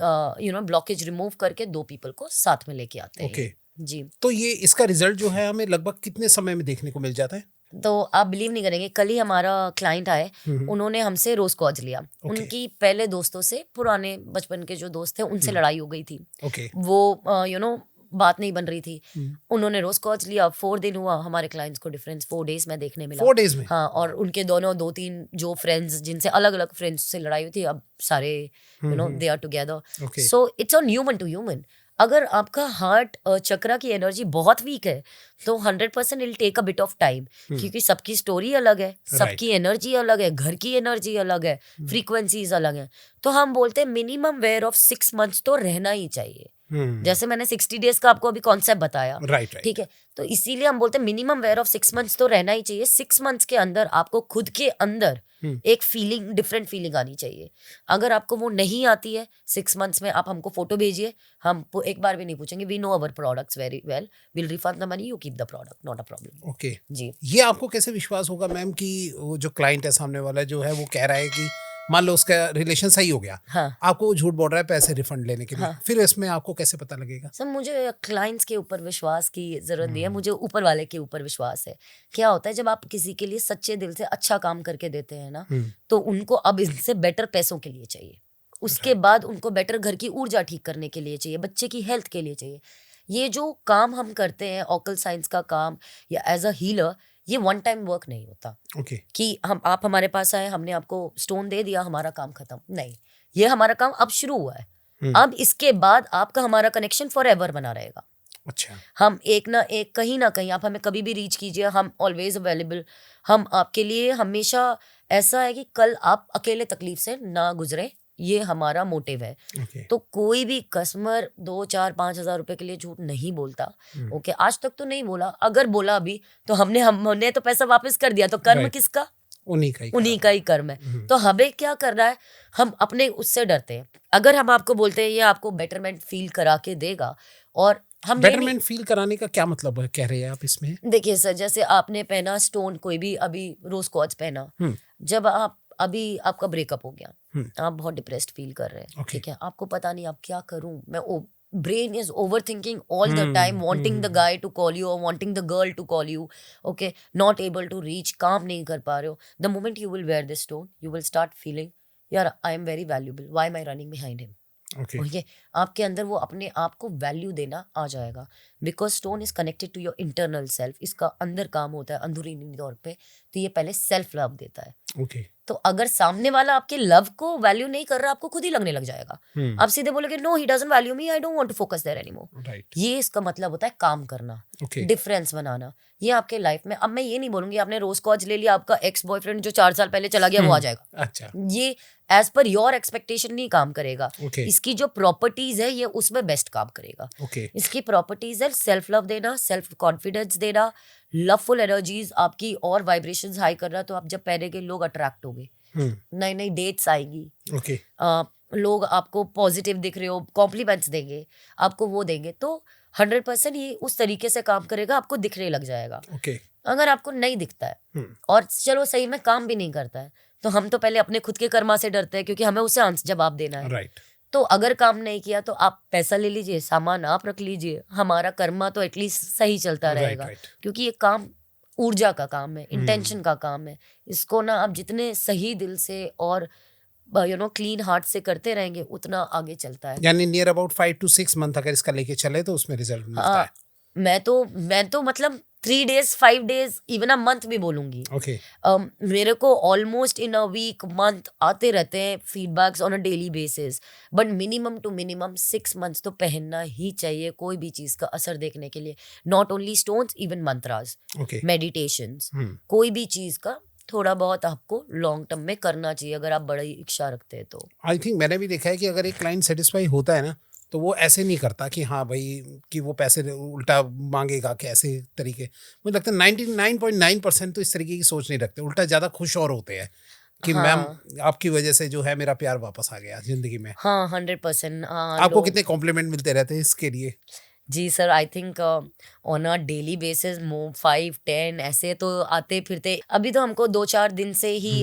ब्लॉकेज रिमूव करके 2 पीपल को साथ में लेके आते हैं। ओके। जी, तो ये इसका रिजल्ट जो है हमें लगभग कितने समय में देखने को मिल जाता है? तो आप बिलीव नहीं करेंगे, कल ही हमारा क्लाइंट आए, उन्होंने हमसे रोज कॉज लिया। उनकी पहले दोस्तों से, पुराने बचपन के जो दोस्त थे उनसे लड़ाई हो गई थी। ओके। वो बात नहीं बन रही थी। उन्होंने रोज कॉज लिया, 4 दिन हुआ, हमारे क्लाइंट्स को डिफरेंस 4 डेज में देखने मिला। 4 डेज में? हाँ, और उनके दोनों 2-3 जो फ्रेंड्स जिनसे अलग अलग फ्रेंड्स से लड़ाई हुई थी, अब सारे they are together. Okay. So it's on human to human. अगर आपका हार्ट चक्रा की एनर्जी बहुत वीक है तो 100% I'll take a bit of time, क्योंकि सबकी स्टोरी अलग है, सबकी एनर्जी अलग है, घर की एनर्जी अलग है, फ्रीक्वेंसीज अलग है। तो हम बोलते हैं मिनिमम वेयर ऑफ 6 मंथ्स तो रहना ही चाहिए। जैसे मैंने 60 डेज का आपको अभी कॉन्सेप्ट बताया, राइट। ठीक है, तो इसीलिए हम बोलते हैं मिनिमम वेयर ऑफ 6 मंथ्स तो रहना ही चाहिए। 6 मंथ्स के अंदर आपको खुद के अंदर एक फीलिंग, डिफरेंट फीलिंग आनी चाहिए। अगर आपको वो नहीं आती है 6 मंथ्स में, आप हमको फोटो भेजिए, हम एक बार भी नहीं पूछेंगे। We know our products very well, will refund the money, you keep the product, not a problem. Okay. जी, ये आपको कैसे विश्वास होगा मैम कि वो जो क्लाइंट है सामने वाला जो है वो कह रहा है कि मान लो उसका रिलेशन सही हो गया, हाँ, आपको वो झूठ बोल रहा है पैसे रिफंड लेने के लिए, हाँ। फिर इसमें आपको कैसे पता लगेगा? सर मुझे क्लाइंट्स के ऊपर विश्वास की जरूरत नहीं है, मुझे ऊपर वाले के ऊपर विश्वास है। क्या होता है, जब आप किसी के लिए सच्चे दिल से अच्छा काम करके देते हैं ना, तो उनको अब इनसे बेटर पैसों के लिए चाहिए, उसके बाद उनको बेटर घर की ऊर्जा ठीक करने के लिए चाहिए, बच्चे की हेल्थ के लिए चाहिए। ये जो काम हम करते हैं, ऑकल साइंस का काम या एज अ हीलर, ये वन टाइम वर्क नहीं होता ओके। कि आप हमारे पास आए, हमने आपको स्टोन दे दिया, हमारा काम खत्म। नहीं, ये हमारा काम अब शुरू हुआ है। अब इसके बाद आपका हमारा कनेक्शन फॉर एवर बना रहेगा। अच्छा। हम एक ना एक, कहीं ना कहीं आप हमें कभी भी रीच कीजिए, हम ऑलवेज अवेलेबल। हम आपके लिए हमेशा, ऐसा है कि कल आप अकेले तकलीफ से ना गुजरे, ये हमारा मोटिव है। ओके। तो कोई भी कस्टमर 2, 4, 5 हजार रुपए के लिए झूठ नहीं बोलता। ओके, आज तक तो नहीं बोला। अगर बोला भी तो हमने तो पैसा वापस कर दिया, तो कर्म Right. किसका? उन्हीं का ही कर्म है। तो हमें क्या करना है, हम अपने उससे डरते हैं। अगर हम आपको बोलते हैं ये आपको बेटरमेंट फील करा के देगा, और हम बेटरमेंट फील कराने का क्या मतलब है, कह रहे हैं आप इसमें? देखिए सर, जैसे आपने पहना स्टोन, कोई भी अभी रोज क्वार्ट्ज पहना, जब आप अभी आपका ब्रेकअप हो गया, आप बहुत डिप्रेस्ड फील कर रहे हैं, ठीक है, आपको पता नहीं आप क्या करूं मैं, brain is overthinking all the time, wanting the guy to call you or wanting the girl to call you, okay, not able to reach, काम नहीं कर पा रहे हो। The moment you will wear this stone, you will start feeling, यार I am very valuable, why am I running behind him? Okay. Okay, आपके अंदर वो अपने आप को वैल्यू देना आ जाएगा, because stone is connected to your internal self. इसका अंदर काम होता है अंदरूनी तौर पे, तो ये पहले सेल्फ लव देता है। ओके। तो अगर सामने वाला आपके लव को वैल्यू नहीं कर रहा, आपको खुद ही लगने लग जाएगा। आप सीधे बोलोगे no he doesn't value me, I don't want to focus there anymore. Right. ये इसका मतलब होता है काम करना, ओके। डिफरेंस बनाना, ये आपके लाइफ में। अब मैं ये नहीं बोलूंगी आपने रोज कॉज ले लिया, आपका एक्स बॉयफ्रेंड जो 4 साल पहले चला गया वो आ जाएगा। अच्छा। ये एज पर योर एक्सपेक्टेशन नहीं काम करेगा। ओके। इसकी जो प्रॉपर्टीज है ये उसमें बेस्ट काम करेगा। ओके। इसकी प्रॉपर्टीज है सेल्फ लव देना, सेल्फ कॉन्फिडेंस देना, लवफुल एनर्जीज आपकी और वाइब्रेशंस हाई करना। तो आप जब पहनेंगे लोग अट्रैक्ट होंगे, नई नई डेट्स आएगी, ओके। लोग आपको पॉजिटिव दिख रहे हो, कॉम्प्लीमेंट्स देंगे, आपको वो देंगे, तो 100% ये उस तरीके से काम करेगा, आपको दिखने लग जाएगा। ओके। अगर आपको नहीं दिखता है और चलो सही में काम भी नहीं करता है, तो हम तो पहले अपने खुद के कर्मा से डरते हैं, क्योंकि हमें उसे जवाब देना है। राइट। तो अगर काम नहीं किया तो आप पैसा ले लीजिए, सामान आप रख लीजिए, हमारा कर्मा तो एटलीस्ट सही चलता रहेगा। राइट। क्योंकि ये काम ऊर्जा का काम है, इंटेंशन का काम है। इसको ना आप जितने सही दिल से और क्लीन हार्ट से करते रहेंगे, उतना आगे चलता है। यानी नियर अबाउट 5 to 6 मंथ अगर इसका लेके चले तो उसमें रिजल्ट मिलता है। मैं तो मतलब 3 days 5 days even a month भी बोलूंगी। ओके। मेरे को almost in a week month आते रहते हैं feedbacks on a daily basis, but minimum to minimum 6 months तो पहनना ही चाहिए कोई भी चीज का असर देखने के लिए। Not only stones, even mantras, okay. Meditations, कोई भी चीज का थोड़ा बहुत आपको लॉन्ग टर्म में करना चाहिए अगर आप बड़ी इच्छा रखते हैं तो। आई थिंक मैंने भी देखा है कि अगर एक क्लाइंट सेटिस्फाई होता है ना, तो वो ऐसे नहीं करता कि हाँ भाई कि वो पैसे उल्टा मांगेगा कि ऐसे तरीके। मुझे लगता है 99.9% तो इस तरीके की सोच नहीं रखते, उल्टा ज़्यादा खुश और होते हैं कि मैम आपकी वजह से जो है मेरा प्यार वापस आ गया जिंदगी में। हाँ 100%। आपको कितने कॉम्प्लीमेंट मिलते रहते हैं इसके लिए? जी sir, I think on a daily basis 5-10 ऐसे तो आते फिरते। अभी तो हमको 2-4 दिन से ही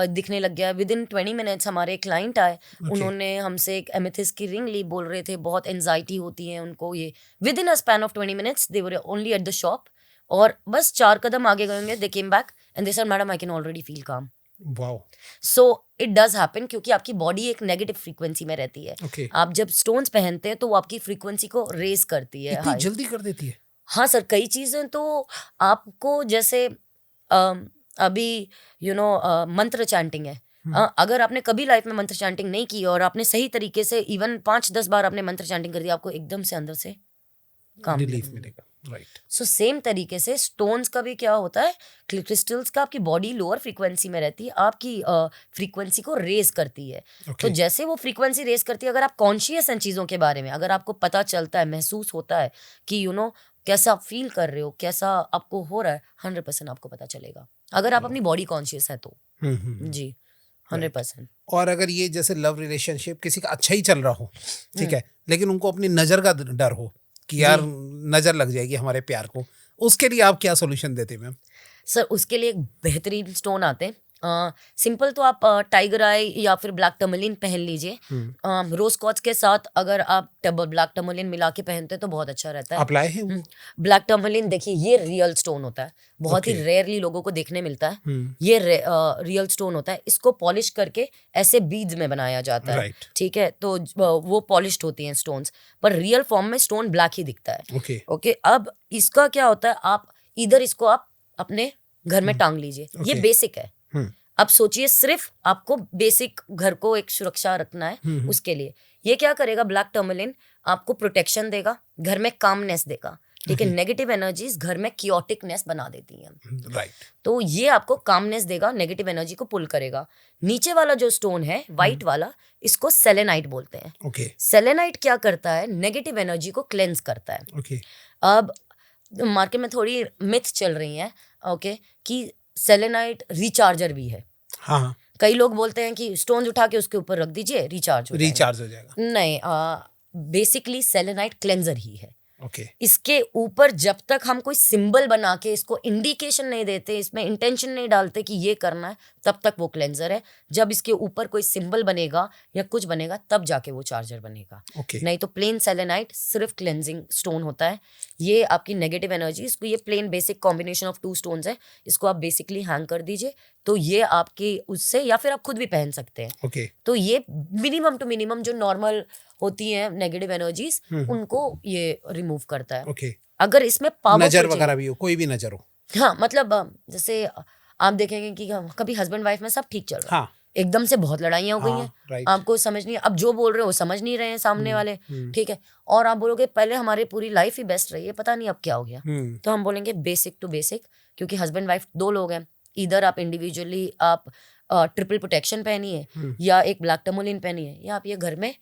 दिखने लग गया। विद इन 20 minutes हमारे क्लाइंट आए, उन्होंने हमसे एक एमेथिस्ट की रिंग ली, बोल रहे थे बहुत एंजाइटी होती है उनको। ये within a span of 20 minutes they were only at the shop, और बस 4 कदम आगे गए होंगे, they came back and they said madam I can already feel calm. Wow. So it does happen, क्योंकि आपकी बॉडी एक नेगेटिव फ्रीक्वेंसी में रहती है। Okay. आप जब स्टोन्स पहनते हैं तो वो आपकी फ्रीक्वेंसी को रेज करती है, इतनी हाई। जल्दी कर देती है? हाँ सर, कई चीजें तो आपको जैसे अभी मंत्र चैंटिंग है। अगर आपने कभी लाइफ में मंत्र चैंटिंग नहीं की और आपने सही तरीके से इवन 5-10 बार आपने मंत्र चैंटिंग कर दिया, आपको एकदम से अंदर से काम रिलीफ मिलेगा। राइट। सो सेम तरीके से स्टोन्स का भी क्या होता है, क्रिस्टल्स का आपकी बॉडी लोअर फ्रीक्वेंसी में रहती है, आपकी फ्रीक्वेंसी को रेज करती है। तो जैसे वो फ्रीक्वेंसी रेज करती है, अगर आप कॉन्शियस हैं चीज़ों के बारे में, अगर आपको पता चलता है, महसूस होता है कि कैसा आप फील कर रहे हो, कैसा आपको हो रहा है, 100% आपको पता चलेगा, अगर आप अपनी बॉडी कॉन्शियस है तो। जी 100%। और अगर ये जैसे लव रिलेशनशिप किसी का अच्छा ही चल रहा हो, ठीक है, लेकिन उनको अपनी नज़र का डर हो कि यार नज़र लग जाएगी हमारे प्यार को, उसके लिए आप क्या सोल्यूशन देते हैं मैम? सर उसके लिए एक बेहतरीन स्टोन आते हैं। सिंपल तो आप टाइगर आई या फिर ब्लैक टर्मलिन पहन लीजिए। रोज क्वार्ट्ज के साथ अगर आप ब्लैक टर्मलिन मिला के पहनते हैं तो बहुत अच्छा रहता है। आप लाए हैं वो? ब्लैक टर्मलिन देखिए, ये रियल स्टोन होता है, बहुत ही रेयरली लोगों को देखने मिलता है। ये रियल स्टोन होता है, इसको पॉलिश करके ऐसे बीड्स में बनाया जाता है। ठीक है, तो वो पॉलिश्ड होती हैं स्टोन्स, पर रियल फॉर्म में स्टोन ब्लैक ही दिखता है। ओके, अब इसका क्या होता है, आप इधर इसको आप अपने घर में टांग लीजिए। ये बेसिक है। अब सोचिए, सिर्फ आपको बेसिक घर को एक सुरक्षा रखना है, उसके लिए ये क्या करेगा, ब्लैक टर्मलिन आपको प्रोटेक्शन देगा, घर में कामनेस देगा। ठीक है, नेगेटिव एनर्जीज घर में कियोटिकनेस बना देती हैं। राइट। तो ये आपको कामनेस देगा, नेगेटिव एनर्जी को पुल करेगा। नीचे वाला जो स्टोन है व्हाइट वाला, इसको सेलेनाइट बोलते हैं। ओके। सेलेनाइट क्या करता है, नेगेटिव एनर्जी को क्लेंस करता है। ओके। अब मार्केट में थोड़ी मिथ चल रही है, ओके, कि सेलेनाइट रिचार्जर भी है। हाँ। कई लोग बोलते हैं कि स्टोन्स उठा के उसके ऊपर रख दीजिए, रिचार्ज हो जाएगा। नहीं, बेसिकली सेलेनाइट क्लेंजर ही है। Okay. इसके ऊपर जब तक हम कोई सिंबल बना के इसको इंडिकेशन नहीं देते, इसमें इंटेंशन नहीं डालते कि ये करना है, तब तक वो क्लेंजर है। जब इसके ऊपर कोई सिंबल बनेगा या कुछ बनेगा, तब जाके वो चार्जर बनेगा। Okay. नहीं तो प्लेन सेलेनाइट सिर्फ क्लेंजिंग स्टोन होता है। ये आपकी नेगेटिव एनर्जी, इसको ये plain basic combination of 2 stones है, इसको आप बेसिकली हैंग कर दीजिए, तो ये आपके उससे, या फिर आप खुद भी पहन सकते हैं। Okay. तो ये मिनिमम टू मिनिमम जो नॉर्मल होती हैं नेगेटिव एनर्जीज, उनको ये रिमूव करता है। Okay. अगर इसमें पावर, नजर वगैरह भी हो, कोई भी नजर हो, हाँ, मतलब जैसे आप देखेंगे कि कभी हस्बैंड वाइफ में सब ठीक चल रहा है, हाँ, एकदम से बहुत लड़ाइयाँ हो गई हैं, right. आपको समझ नहीं, अब जो बोल रहे हो समझ नहीं रहे हैं सामने वाले, ठीक है, और आप बोलोगे पहले हमारी पूरी लाइफ ही बेस्ट रही है, पता नहीं अब क्या हो गया। तो हम बोलेंगे बेसिक टू बेसिक, क्योंकि हस्बैंड वाइफ 2 लोग हैं, इधर आप इंडिविजुअली आप ट्रिपल प्रोटेक्शन पहनिए, या एक ब्लैक टर्मोलिन पहनिए, या आप ये घर में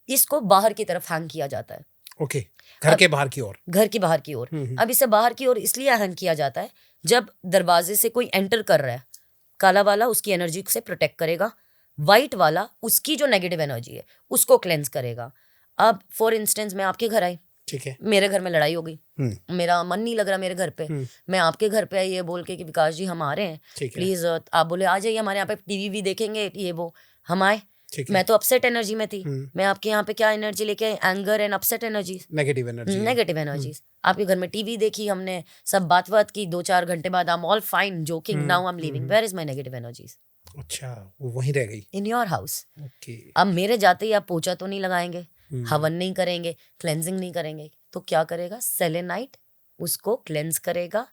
इसको बाहर की तरफ हैंग किया जाता है। ओके, घर के बाहर की ओर, घर की बाहर की ओर। अब इसे बाहर की ओर इसलिए हैंग किया जाता है, जब दरवाजे से कोई एंटर कर रहा है, काला वाला उसकी एनर्जी से प्रोटेक्ट करेगा, वाइट वाला उसकी जो नेगेटिव एनर्जी है उसको क्लेंस करेगा। अब फॉर इंस्टेंस मैं आपके घर आई, ठीक है, मेरे घर में लड़ाई हो गई, मेरा मन नहीं लग रहा मेरे घर पे, मैं आपके घर पे आई ये बोल के कि विकास जी हम आ रहे हैं प्लीज, आप बोले आ जाइए हमारे यहाँ पे टीवी भी देखेंगे ये वो, हम आए, मैं तो अपसेट एनर्जी में थी, मैं आपके यहाँ पे क्या एनर्जी लेके आई, anger and upset energies, negative energies. आपके घर में टीवी देखी हमने, सब बात की, 2-4 घंटे बाद I am all fine joking, now I am leaving, where is my negative energies? अच्छा, वो वहीं रह गई इन योर हाउस। ओके, अब मेरे जाते ही आप पोछा तो नहीं लगाएंगे, हवन नहीं करेंगे, क्लेंजिंग नहीं करेंगे, तो क्या करेगा? सेलेनाइट उसको क्लेंस करेगा,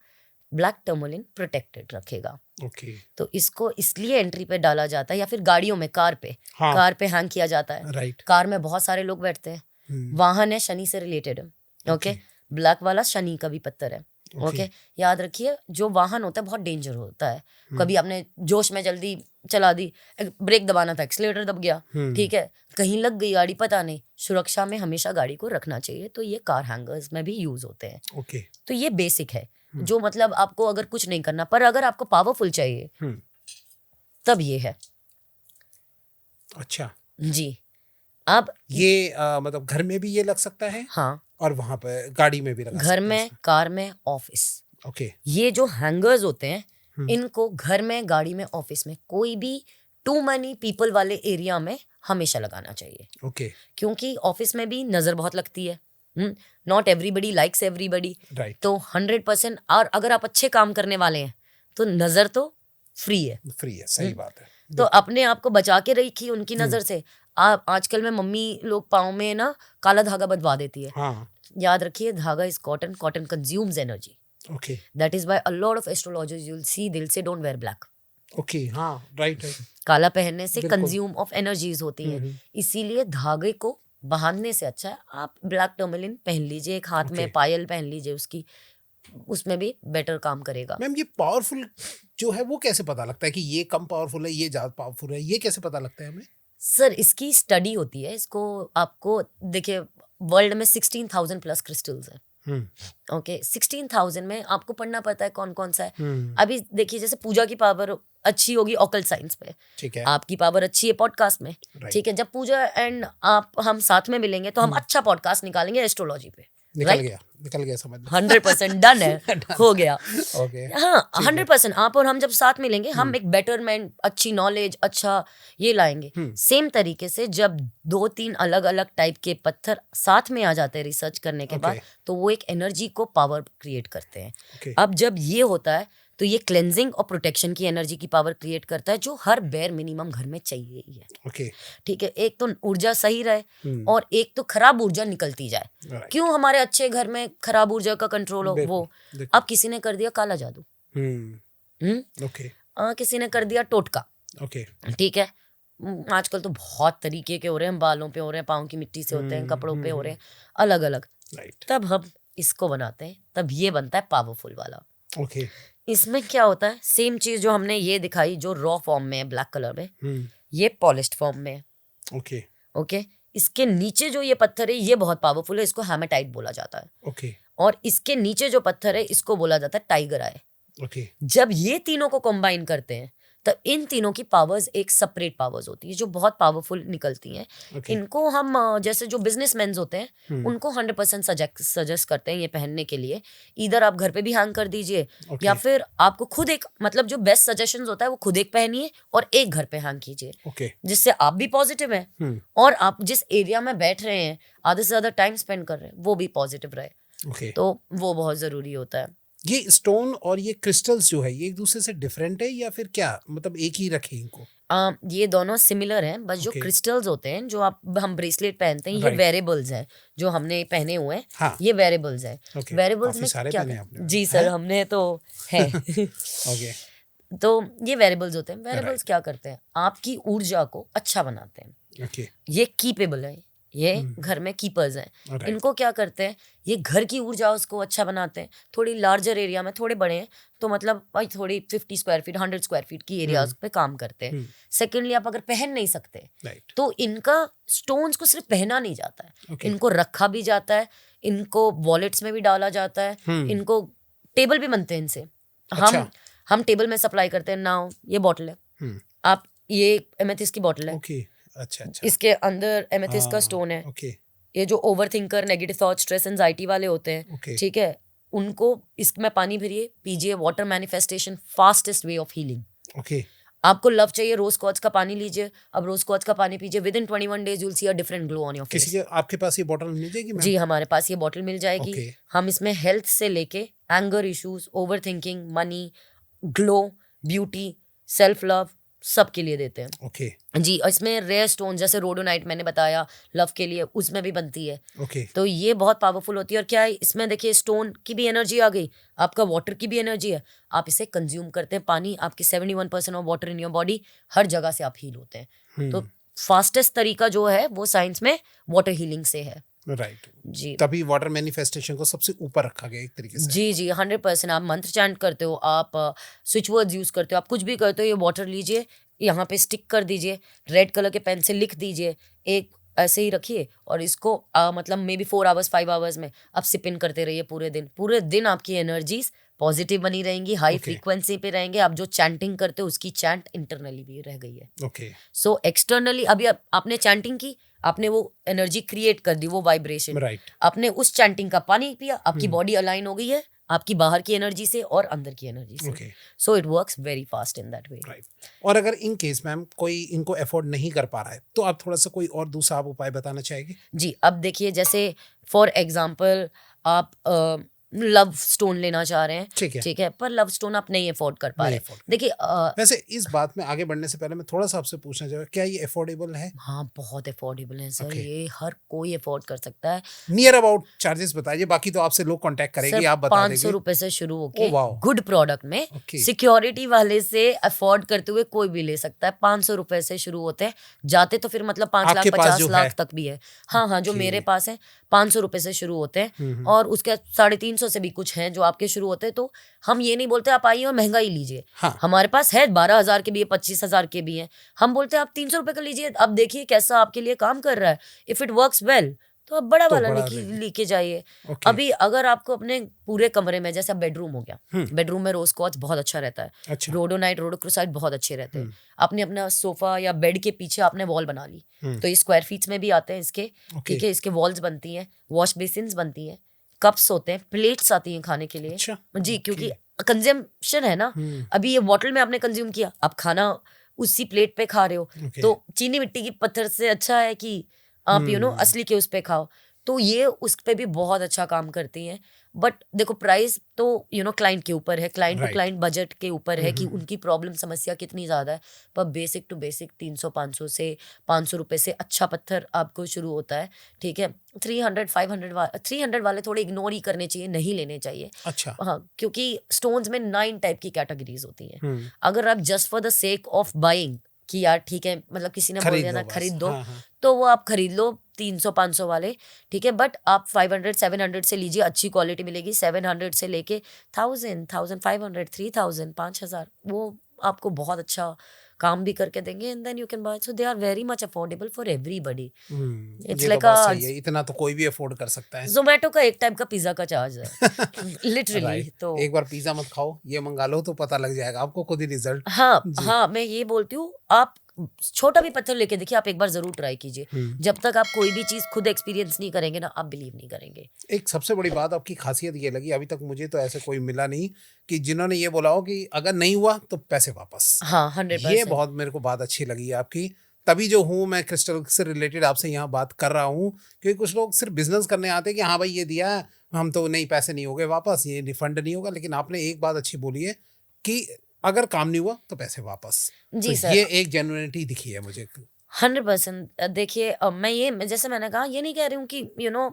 ब्लैक टर्मोलिन प्रोटेक्टेड रखेगा। ओके, तो इसको इसलिए एंट्री पे डाला जाता है, या फिर गाड़ियों में, कार पे, हाँ, कार पे हैंग किया जाता है, राइट, कार में बहुत सारे लोग बैठते हैं, वाहन है शनि से रिलेटेड है, ओके, ब्लैक वाला शनि का भी पत्थर है, ओके, याद रखिए जो वाहन होता है बहुत डेंजर होता है, कभी आपने जोश में जल्दी चला दी, ब्रेक दबाना था, एक्सीलरेटर दब गया, ठीक है, कहीं लग गई गाड़ी, पता नहीं, सुरक्षा में हमेशा गाड़ी को रखना चाहिए, तो ये कार हैंगर्स में भी यूज होते हैं, ओके, तो ये बेसिक है जो मतलब आपको अगर कुछ नहीं करना, पर अगर आपको पावरफुल चाहिए तब ये है। अच्छा जी, अब ये मतलब घर में भी ये लग सकता है? हाँ, और वहां पर गाड़ी में भी लगा घर में, कार में, ऑफिस, ओके, ये जो हैंगर्स होते हैं इनको घर में, गाड़ी में, ऑफिस में, कोई भी टू मनी पीपल वाले एरिया में हमेशा लगाना चाहिए, ओके, क्योंकि ऑफिस में भी नजर बहुत लगती है, not everybody likes everybody, right, तो 100%, और अगर आप अच्छे काम करने वाले हैं तो नजर तो फ्री है, सही बात है, तो अपने आप को बचा के रखिए उनकी नजर से। आजकल में मम्मी लोग पाँव में ना काला धागा बंधवा देती है, हाँ, याद रखिए धागा is cotton, cotton consumes energy, okay, that is why a lot of astrologers you will see दिल से डोंट वेयर ब्लैक, ओके, हाँ, राइट, काला पहनने से बिल्कुल। कंज्यूम ऑफ एनर्जीज होती हैं, इसीलिए धागे को बांधने से अच्छा है आप ब्लैक टर्मलिन पहन लीजिए, एक हाथ में Okay. पायल पहन लीजिए उसकी, उसमें भी बेटर काम करेगा। मैम ये पावरफुल जो है वो कैसे पता लगता है कि ये कम पावरफुल है, ये ज्यादा पावरफुल है, ये कैसे पता लगता है हमें? सर इसकी स्टडी होती है, इसको आपको देखिए वर्ल्ड में 16,000 प्लस क्रिस्टल्स है, ओके, 16,000 में आपको पढ़ना पड़ता है कौन कौन सा है। अभी देखिए जैसे पूजा की पावर अच्छी होगी ऑकल्ट साइंस पे, ठीक है, आपकी पावर अच्छी है पॉडकास्ट में, ठीक है, जब पूजा एंड आप हम साथ में मिलेंगे तो हम अच्छा पॉडकास्ट निकालेंगे एस्ट्रोलॉजी पे, निकल गया समझ में। 100% डन है, हो गया, ओके, हाँ 100%। आप और हम जब साथ मिलेंगे हम एक बेटरमेंट, अच्छी नॉलेज, अच्छा ये लाएंगे। सेम तरीके से जब 2-3 अलग अलग टाइप के पत्थर साथ में आ जाते हैं रिसर्च करने के बाद, तो वो एक एनर्जी को पावर क्रिएट करते हैं। अब जब ये होता है तो ये क्लेंजिंग और प्रोटेक्शन की एनर्जी की पावर क्रिएट करता है, जो हर बेर मिनिमम घर में चाहिए ही है, ओके, ठीक है। एक तो ऊर्जा सही रहे और एक तो खराब ऊर्जा निकलती जाए। क्यों हमारे अच्छे घर में खराब ऊर्जा का कंट्रोल हो? वो अब किसी ने कर दिया काला जादू, ओके, किसी ने कर दिया टोटका, ओके, ठीक है, आजकल तो बहुत तरीके के हो रहे हैं, बालों पे हो रहे हैं, पाँव की मिट्टी से होते हैं, कपड़ों पे हो रहे हैं, अलग अलग, राइट, तब हम इसको बनाते हैं, तब ये बनता है पावरफुल वाला। ओके, इसमें क्या होता है, सेम चीज जो हमने ये दिखाई जो रॉ फॉर्म में है ब्लैक कलर में, ये पॉलिश्ड फॉर्म में है, ओके, ओके। इसके नीचे जो ये पत्थर है ये बहुत पावरफुल है, इसको हेमेटाइट बोला जाता है, ओके, और इसके नीचे जो पत्थर है इसको बोला जाता है टाइगर आई। ओके, जब ये तीनों को कंबाइन करते हैं तो इन तीनों की पावर्स एक सेपरेट पावर्स होती है जो बहुत पावरफुल निकलती हैं। इनको हम जैसे जो बिजनेसमैन होते हैं उनको 100% सजेस्ट करते हैं ये पहनने के लिए। इधर आप घर पे भी हैंग कर दीजिए, या फिर आपको खुद एक मतलब जो बेस्ट सजेशंस होता है वो खुद एक पहनिए और एक घर पे हैंग कीजिए, जिससे आप भी पॉजिटिव हैं और आप जिस एरिया में बैठ रहे हैं आधे से ज्यादा टाइम स्पेंड कर रहे हैं वो भी पॉजिटिव रहे। तो वो बहुत जरूरी होता है। ये स्टोन और ये क्रिस्टल्स जो है ये एक दूसरे से डिफरेंट है या फिर क्या, मतलब एक ही रखे इनको? ये दोनों सिमिलर हैं, बस जो क्रिस्टल्स होते हैं जो हम ब्रेसलेट पहनते हैं ये वेरिएबल्स हैं, जो हमने पहने हुए हैं। हाँ। ये वेरिएबल्स हैं। वेरिएबल्स में क्या जी सर हमने तो है ओके। तो ये वेरिएबल्स होते हैं। वेरिएबल्स क्या करते हैं, आपकी ऊर्जा को अच्छा बनाते हैं। ये कीपेबल है, ये घर में कीपर्स हैं। इनको क्या करते हैं, ये घर की ऊर्जा उसको अच्छा बनाते हैं। थोड़ी लार्जर एरिया में, थोड़े बड़े हैं तो मतलब भाई थोड़ी 50 स्क्वायर फीट 100 स्क्वायर फीट की एरियाज पे काम करते हैं। सेकेंडली आप अगर पहन नहीं सकते तो इनका स्टोन्स को सिर्फ पहना नहीं जाता है, इनको रखा भी जाता है, इनको वॉलेट्स में भी डाला जाता है, इनको टेबल भी बनते हैं इनसे। हम टेबल में सप्लाई करते हैं। नाउ ये बॉटल है, आप ये एमेथिस्ट की बॉटल है, ओके, अच्छा, इसके अंदर एमेथिस्ट का हाँ, स्टोन है। ओके, ये जो over thinker, negative thought, stress, anxiety वाले होते हैं, ओके, ठीक है, उनको इसमें पानी भरिए, पीजिए। Water manifestation, fastest way of healing. Okay, आपको लव चाहिए, रोज क्वार्ट्ज का पानी लीजिए। अब रोज क्वार्ट्ज का पानी पीजिए, with in 21 days you will see a different glow on your किसी फेस। के आपके पास ये बॉटल मिल जाएगी मैम? जी, हमारे पास ये बॉटल मिल जाएगी। ओके, हम इसमें हेल्थ से लेके anger issues, over thinking, money, glow, beauty, self love, सब के लिए देते हैं। ओके, जी, और इसमें रेयर स्टोन जैसे रोडोनाइट मैंने बताया लव के लिए, उसमें भी बनती है। ओके, तो ये बहुत पावरफुल होती है। और क्या है इसमें, देखिए स्टोन की भी एनर्जी आ गई, आपका वाटर की भी एनर्जी है। आप इसे कंज्यूम करते हैं, पानी आपकी 71% of water in your body, हर जगह से आप हील होते हैं। तो फास्टेस्ट तरीका जो है वो साइंस में वाटर हीलिंग से है। राइट, जी, तभी वाटर मैनिफेस्टेशन को सबसे ऊपर रखा गया एक तरीके से। जी, 100%। आप मंत्र चैंट करते हो, आप स्विच वर्ड्स यूज करते हो, आप कुछ भी करते हो, ये वाटर लीजिए, यहाँ पे स्टिक कर दीजिए, रेड कलर के पेन से लिख दीजिए, एक ऐसे ही रखिए और इसको मतलब मे बी 4 आवर्स 5 आवर्स में आप सिप इन करते रहिए पूरे दिन आपकी एनर्जीज पॉजिटिव बनी रहेंगी, हाई Okay. फ्रीक्वेंसी पे रहेंगे। आप जो चैंटिंग करते हो उसकी चैंट इंटरनली भी रह गई है। ओके, सो एक्सटर्नली अभी आपने चैंटिंग की, आपने वो एनर्जी क्रिएट कर दी, वो वाइब्रेशन, राइट, आपने उस चैंटिंग का पानी पिया, आपकी बॉडी अलाइन हो गई है आपकी बाहर की एनर्जी से और अंदर की एनर्जी से। Okay, so it works very fast in that way. Right. और अगर इन केस मैम कोई इनको अफोर्ड नहीं कर पा रहा है तो आप थोड़ा सा कोई और दूसरा आप उपाय बताना चाहेंगे? जी, अब देखिए जैसे फॉर एग्जांपल आप लव स्टोन लेना चाह रहे हैं, ठीक है, ठीक है, पर लव स्टोन आप नहीं अफोर्ड कर पा नहीं रहे। afford कर- देखिए वैसे इस बात में आगे बढ़ने से पहले मैं थोड़ा सा आपसे पूछना चाहूँगा, क्या ये अफोर्डेबल है? हाँ, बहुत अफोर्डेबल है सर। Okay. ये हर कोई अफोर्ड कर सकता है। नियर अबाउट चार्जेस बताइए, बाकी तो आपसे लोग कांटेक्ट करेंगे, सर आप बता 500 देंगे। रुपए से शुरू Oh, होके wow. गुड प्रोडक्ट में, Okay. सिक्योरिटी वाले से अफोर्ड करते हुए कोई भी ले सकता है। 500 रुपए से शुरू होते हैं, जाते तो फिर मतलब 5 लाख आपके पास 50 जो लाख है? तक भी है। हाँ, जो Okay. मेरे पास है 500 रुपए से शुरू होते हैं और उसके 350 से भी कुछ हैं जो आपके शुरू होते हैं। तो हम ये नहीं बोलते आप आइए और महंगा ही लीजिए। हाँ, हमारे पास है 12,000 के भी है, 25,000 के भी हैं। हम बोलते हैं आप 300 रुपए का लीजिए, अब देखिए कैसा आपके लिए काम कर रहा है। इफ इट वर्क्स वेल तो आप बड़ा तो वाला बड़ा लेके जाइए। ओके, अभी अगर आपको अपने पूरे कमरे में, जैसे बेडरूम हो गया, बेडरूम में रोज क्वार्ट्ज बहुत अच्छा रहता है, अच्छा, रोडोनाइट, रोडोक्रोसाइट बहुत अच्छे रहते हैं। आपने अपना सोफा या बेड के पीछे आपने वॉल बना ली, तो ये स्क्वायर फीट्स में भी आते हैं इसके, ठीक है। इसके वॉल्स बनती हैं, वॉश बेसिन्स बनती हैं, कप्स होते हैं, प्लेट्स आती हैं खाने के लिए। अच्छा, जी, क्योंकि कंजम्पशन है ना। अभी ये बॉटल में आपने कंज्यूम किया, आप खाना उसी प्लेट पे खा रहे हो, Okay. तो चीनी मिट्टी की पत्थर से अच्छा है कि आप असली के उस पे खाओ। तो ये उस पे भी बहुत अच्छा काम करती हैं। बट देखो प्राइस तो क्लाइंट के ऊपर है, client to Right. Client budget के ऊपर है कि उनकी प्रॉब्लम समस्या कितनी ज़्यादा है। पर बेसिक टू बेसिक 300-500 से 500 रुपए से अच्छा पत्थर आपको शुरू होता है, ठीक है। 300 वाले थोड़े इग्नोर ही करने चाहिए, नहीं लेने चाहिए। अच्छा, हाँ, क्योंकि स्टोन्स में 9 टाइप की कैटेगरीज होती हैं। अगर आप just for the sake of buying कि यार ठीक है, मतलब किसी ने बोल खरीद दिया लो ना बस। खरीद दो, हाँ, हाँ, तो वो आप खरीद लो 300-500 वाले, ठीक है। बट आप 500-700 से लीजिए, अच्छी क्वालिटी मिलेगी। 700 से लेके 1000, 1500, 3000, 5000 वो आपको बहुत अच्छा काम भी करके देंगे। And then you can buy. So they are very much affordable for everybody. It's ये तो लाइक बात सही है, इतना तो कोई भी अफोर्ड कर सकता है। जोमेटो का एक टाइप का पिज्जा का चार्ज है लिटरली। राइट, तो एक बार पिज्जा मत खाओ, ये मंगा लो तो पता लग जाएगा आपको खुद ही रिजल्ट। हाँ जी। हाँ, मैं ये बोलती हूँ आप छोटा भी पत्थर लेके देखिए, आप एक बार जरूर ट्राई कीजिए। जब तक आप कोई भी चीज खुद एक्सपीरियंस नहीं करेंगे ना, आप बिलीव नहीं करेंगे। एक सबसे बड़ी बात आपकी खासियत ये लगी, अभी तक मुझे तो ऐसे कोई मिला नहीं कि जिन्होंने ये बोला हो कि अगर नहीं हुआ तो पैसे वापस। हाँ, ये 100%। बहुत मेरे को बात अच्छी लगी है आपकी। तभी जो हूँ मैं क्रिस्टल से रिलेटेड आपसे यहाँ बात कर रहा हूँ, क्योंकि कुछ लोग सिर्फ बिजनेस करने आते हैं कि हाँ भाई ये दिया है, हम तो नहीं, पैसे नहीं हो गए वापस, ये रिफंड नहीं होगा। लेकिन आपने एक बात अच्छी बोली है कि अगर काम नहीं हुआ तो पैसे वापस। जी तो सर, ये एक जेन्युइनिटी दिखी है मुझे। 100%। देखिए मैं जैसे मैंने कहा, ये नहीं कह रही हूँ कि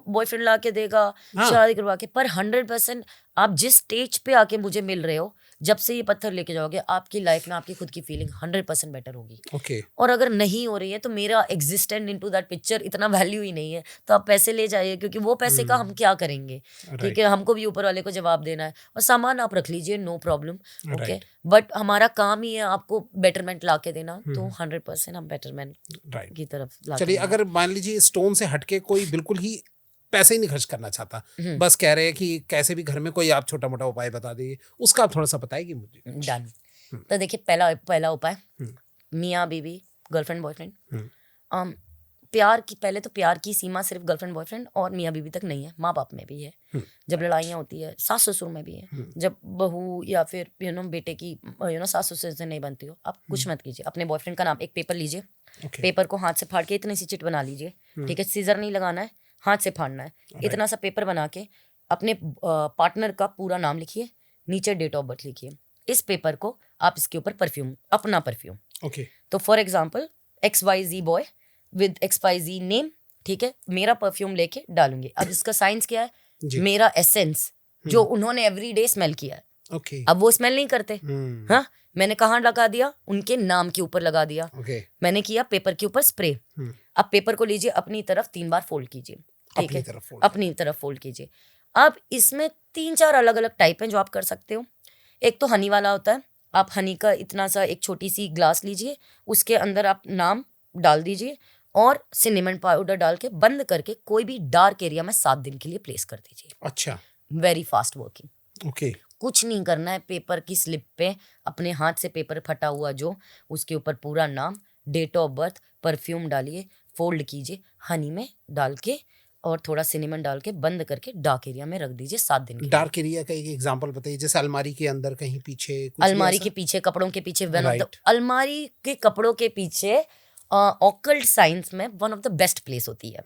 बॉयफ्रेंड ला के देगा, हाँ। शादी करवा के, पर 100% आप जिस स्टेज पे आके मुझे मिल रहे हो, जब से ये पत्थर लेके जाओगे, आपकी लाइफ में आपकी खुद की फीलिंग 100% बेटर होगी। ओके, और अगर नहीं हो रही है तो मेरा एग्जिस्टेंट इनटू दैट पिक्चर इतना वैल्यू ही नहीं है। तो आप पैसे ले जाइए, क्योंकि वो पैसे का हम क्या करेंगे, ठीक है। हमको भी ऊपर वाले को जवाब देना है। और सामान आप रख लीजिए, नो प्रॉब्लम, ओके। बट हमारा काम ही है आपको बेटरमेंट ला के देना। तो 100% हम बेटरमेंट राइट। की तरफ ला। चलिए, अगर मान लीजिए स्टोन से हटके कोई बिल्कुल ही पैसे ही नहीं खर्च करना चाहता, बस कह रहे हैं कि कैसे भी घर में कोई आप छोटा मोटा उपाय बता दीजिए, उसका आप थोड़ा सा बताएगी मुझे। डन। तो देखिए पहला उपाय, मियाँ बीवी, गर्लफ्रेंड बॉयफ्रेंड। प्यार की, पहले तो प्यार की सीमा सिर्फ गर्लफ्रेंड बॉयफ्रेंड और मियाँ बीवी तक नहीं है, माँ बाप में भी है। जब लड़ाइयाँ होती है सास ससुर में भी है। जब बहू या फिर बेटे की सास ससुर से नहीं बनती हो, आप कुछ मत कीजिए, अपने बॉयफ्रेंड का नाम, एक पेपर लीजिए, पेपर को हाथ से फाड़ के इतनी सी चिट बना लीजिए, ठीक है, सीजर नहीं लगाना है, हाथ से फाड़ना है, इतना सा पेपर बना के अपने पार्टनर का पूरा नाम लिखिए, नीचे डेट ऑफ बर्थ लिखिए। इस पेपर को आप इसके ऊपर परफ्यूम, अपना परफ्यूम, तो for example XYZ boy with XYZ name, ठीक है, मेरा परफ्यूम लेके डालूंगी। अब इसका साइंस क्या है, मेरा एसेंस जो उन्होंने एवरीडे स्मेल किया है, अब वो स्मेल नहीं करते। हाँ, मैंने कहाँ लगा दिया, उनके नाम के ऊपर लगा दिया। मैंने किया पेपर के ऊपर स्प्रे। अब पेपर को लीजिए, अपनी तरफ 3 बार फोल्ड कीजिए, ठीक है, अपनी तरफ फोल्ड कीजिए। अब इसमें 3-4 अलग अलग टाइप हैं जो आप कर सकते हो। एक तो हनी वाला होता है, आप हनी का इतना सा एक छोटी सी ग्लास लीजिए, उसके अंदर आप नाम डाल दीजिए और सिनेमन पाउडर डाल के बंद करके कोई भी डार्क एरिया में 7 दिन के लिए प्लेस कर दीजिए। अच्छा, वेरी फास्ट वर्किंग। ओके, कुछ नहीं करना है, पेपर की स्लिप पे अपने हाथ से पेपर फटा हुआ जो, उसके ऊपर पूरा नाम, डेट ऑफ बर्थ, परफ्यूम डालिए, फोल्ड कीजिए, हनी में डाल के और थोड़ा सिनेमन डाल के बंद करके डार्क एरिया में रख दीजिए 7 दिन के। डार्क एरिया का एक एग्जांपल बताइए, जैसे अलमारी के अंदर कहीं पीछे, अलमारी के पीछे, कपड़ों के पीछे, अलमारी के कपड़ों के पीछे ऑकल्ट साइंस में one of the best place होती है।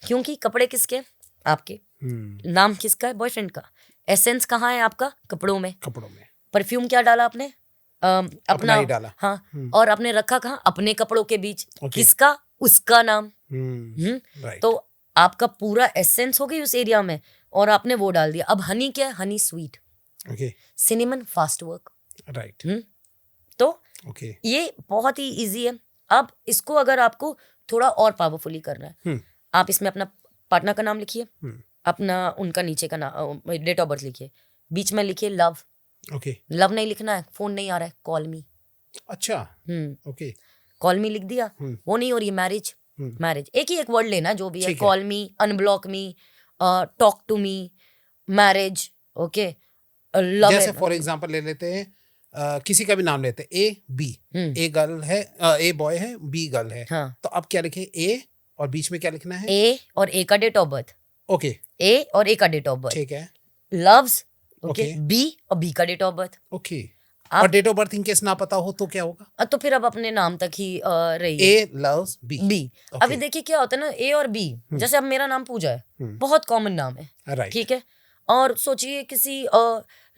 क्योंकि कपड़े किसके, आपके, नाम किसका है, बॉयफ्रेंड का, एसेंस कहाँ है आपका, कपड़ों में। परफ्यूम क्या डाला आपने, अपना ही डाला। हाँ, और आपने रखा कहाँ, अपने कपड़ों के बीच, किसका, उसका नाम। तो आपका पूरा एसेंस हो गई उस एरिया में और आपने वो डाल दिया। अब हनी क्या है, Honey sweet, cinnamon fast work, right. तो ये बहुत ही इजी है। अब इसको अगर आपको थोड़ा और पावरफुली करना है, आप इसमें अपना पार्टनर का नाम लिखिए, अपना उनका नीचे का नाम, डेट ऑफ बर्थ लिखिए, बीच में लिखिए लव। लव नहीं लिखना है, फोन नहीं आ रहा है, कॉल मी। अच्छा, कॉल मी लिख दिया, वो नहीं हो रही मैरिज, मैरिज एक ही एक वर्ड लेना जो भी है, call me, unblock me, talk to me, marriage, okay, love. जैसे फॉर एग्जांपल ले लेते हैं, किसी का भी नाम लेते हैं, ए बी, ए गर्ल है, ए बॉय है, बी गर्ल है। हाँ। तो अब क्या लिखे, ए और बीच में क्या लिखना है, ए और ए का date of birth, okay, A और ए का डेट ऑफ बर्थ, ठीक है, लव्स, ओके, बी और बी का डेट ऑफ बर्थ, ओके। और date of birth in case ना पता हो तो क्या होगा, तो फिर अब अपने नाम तक ही रही, ए लव्स बी, बी। अभी देखिए क्या होता है ना, ए और बी, जैसे अब मेरा नाम पूजा है, बहुत कॉमन नाम है, ठीक है, और सोचिए किसी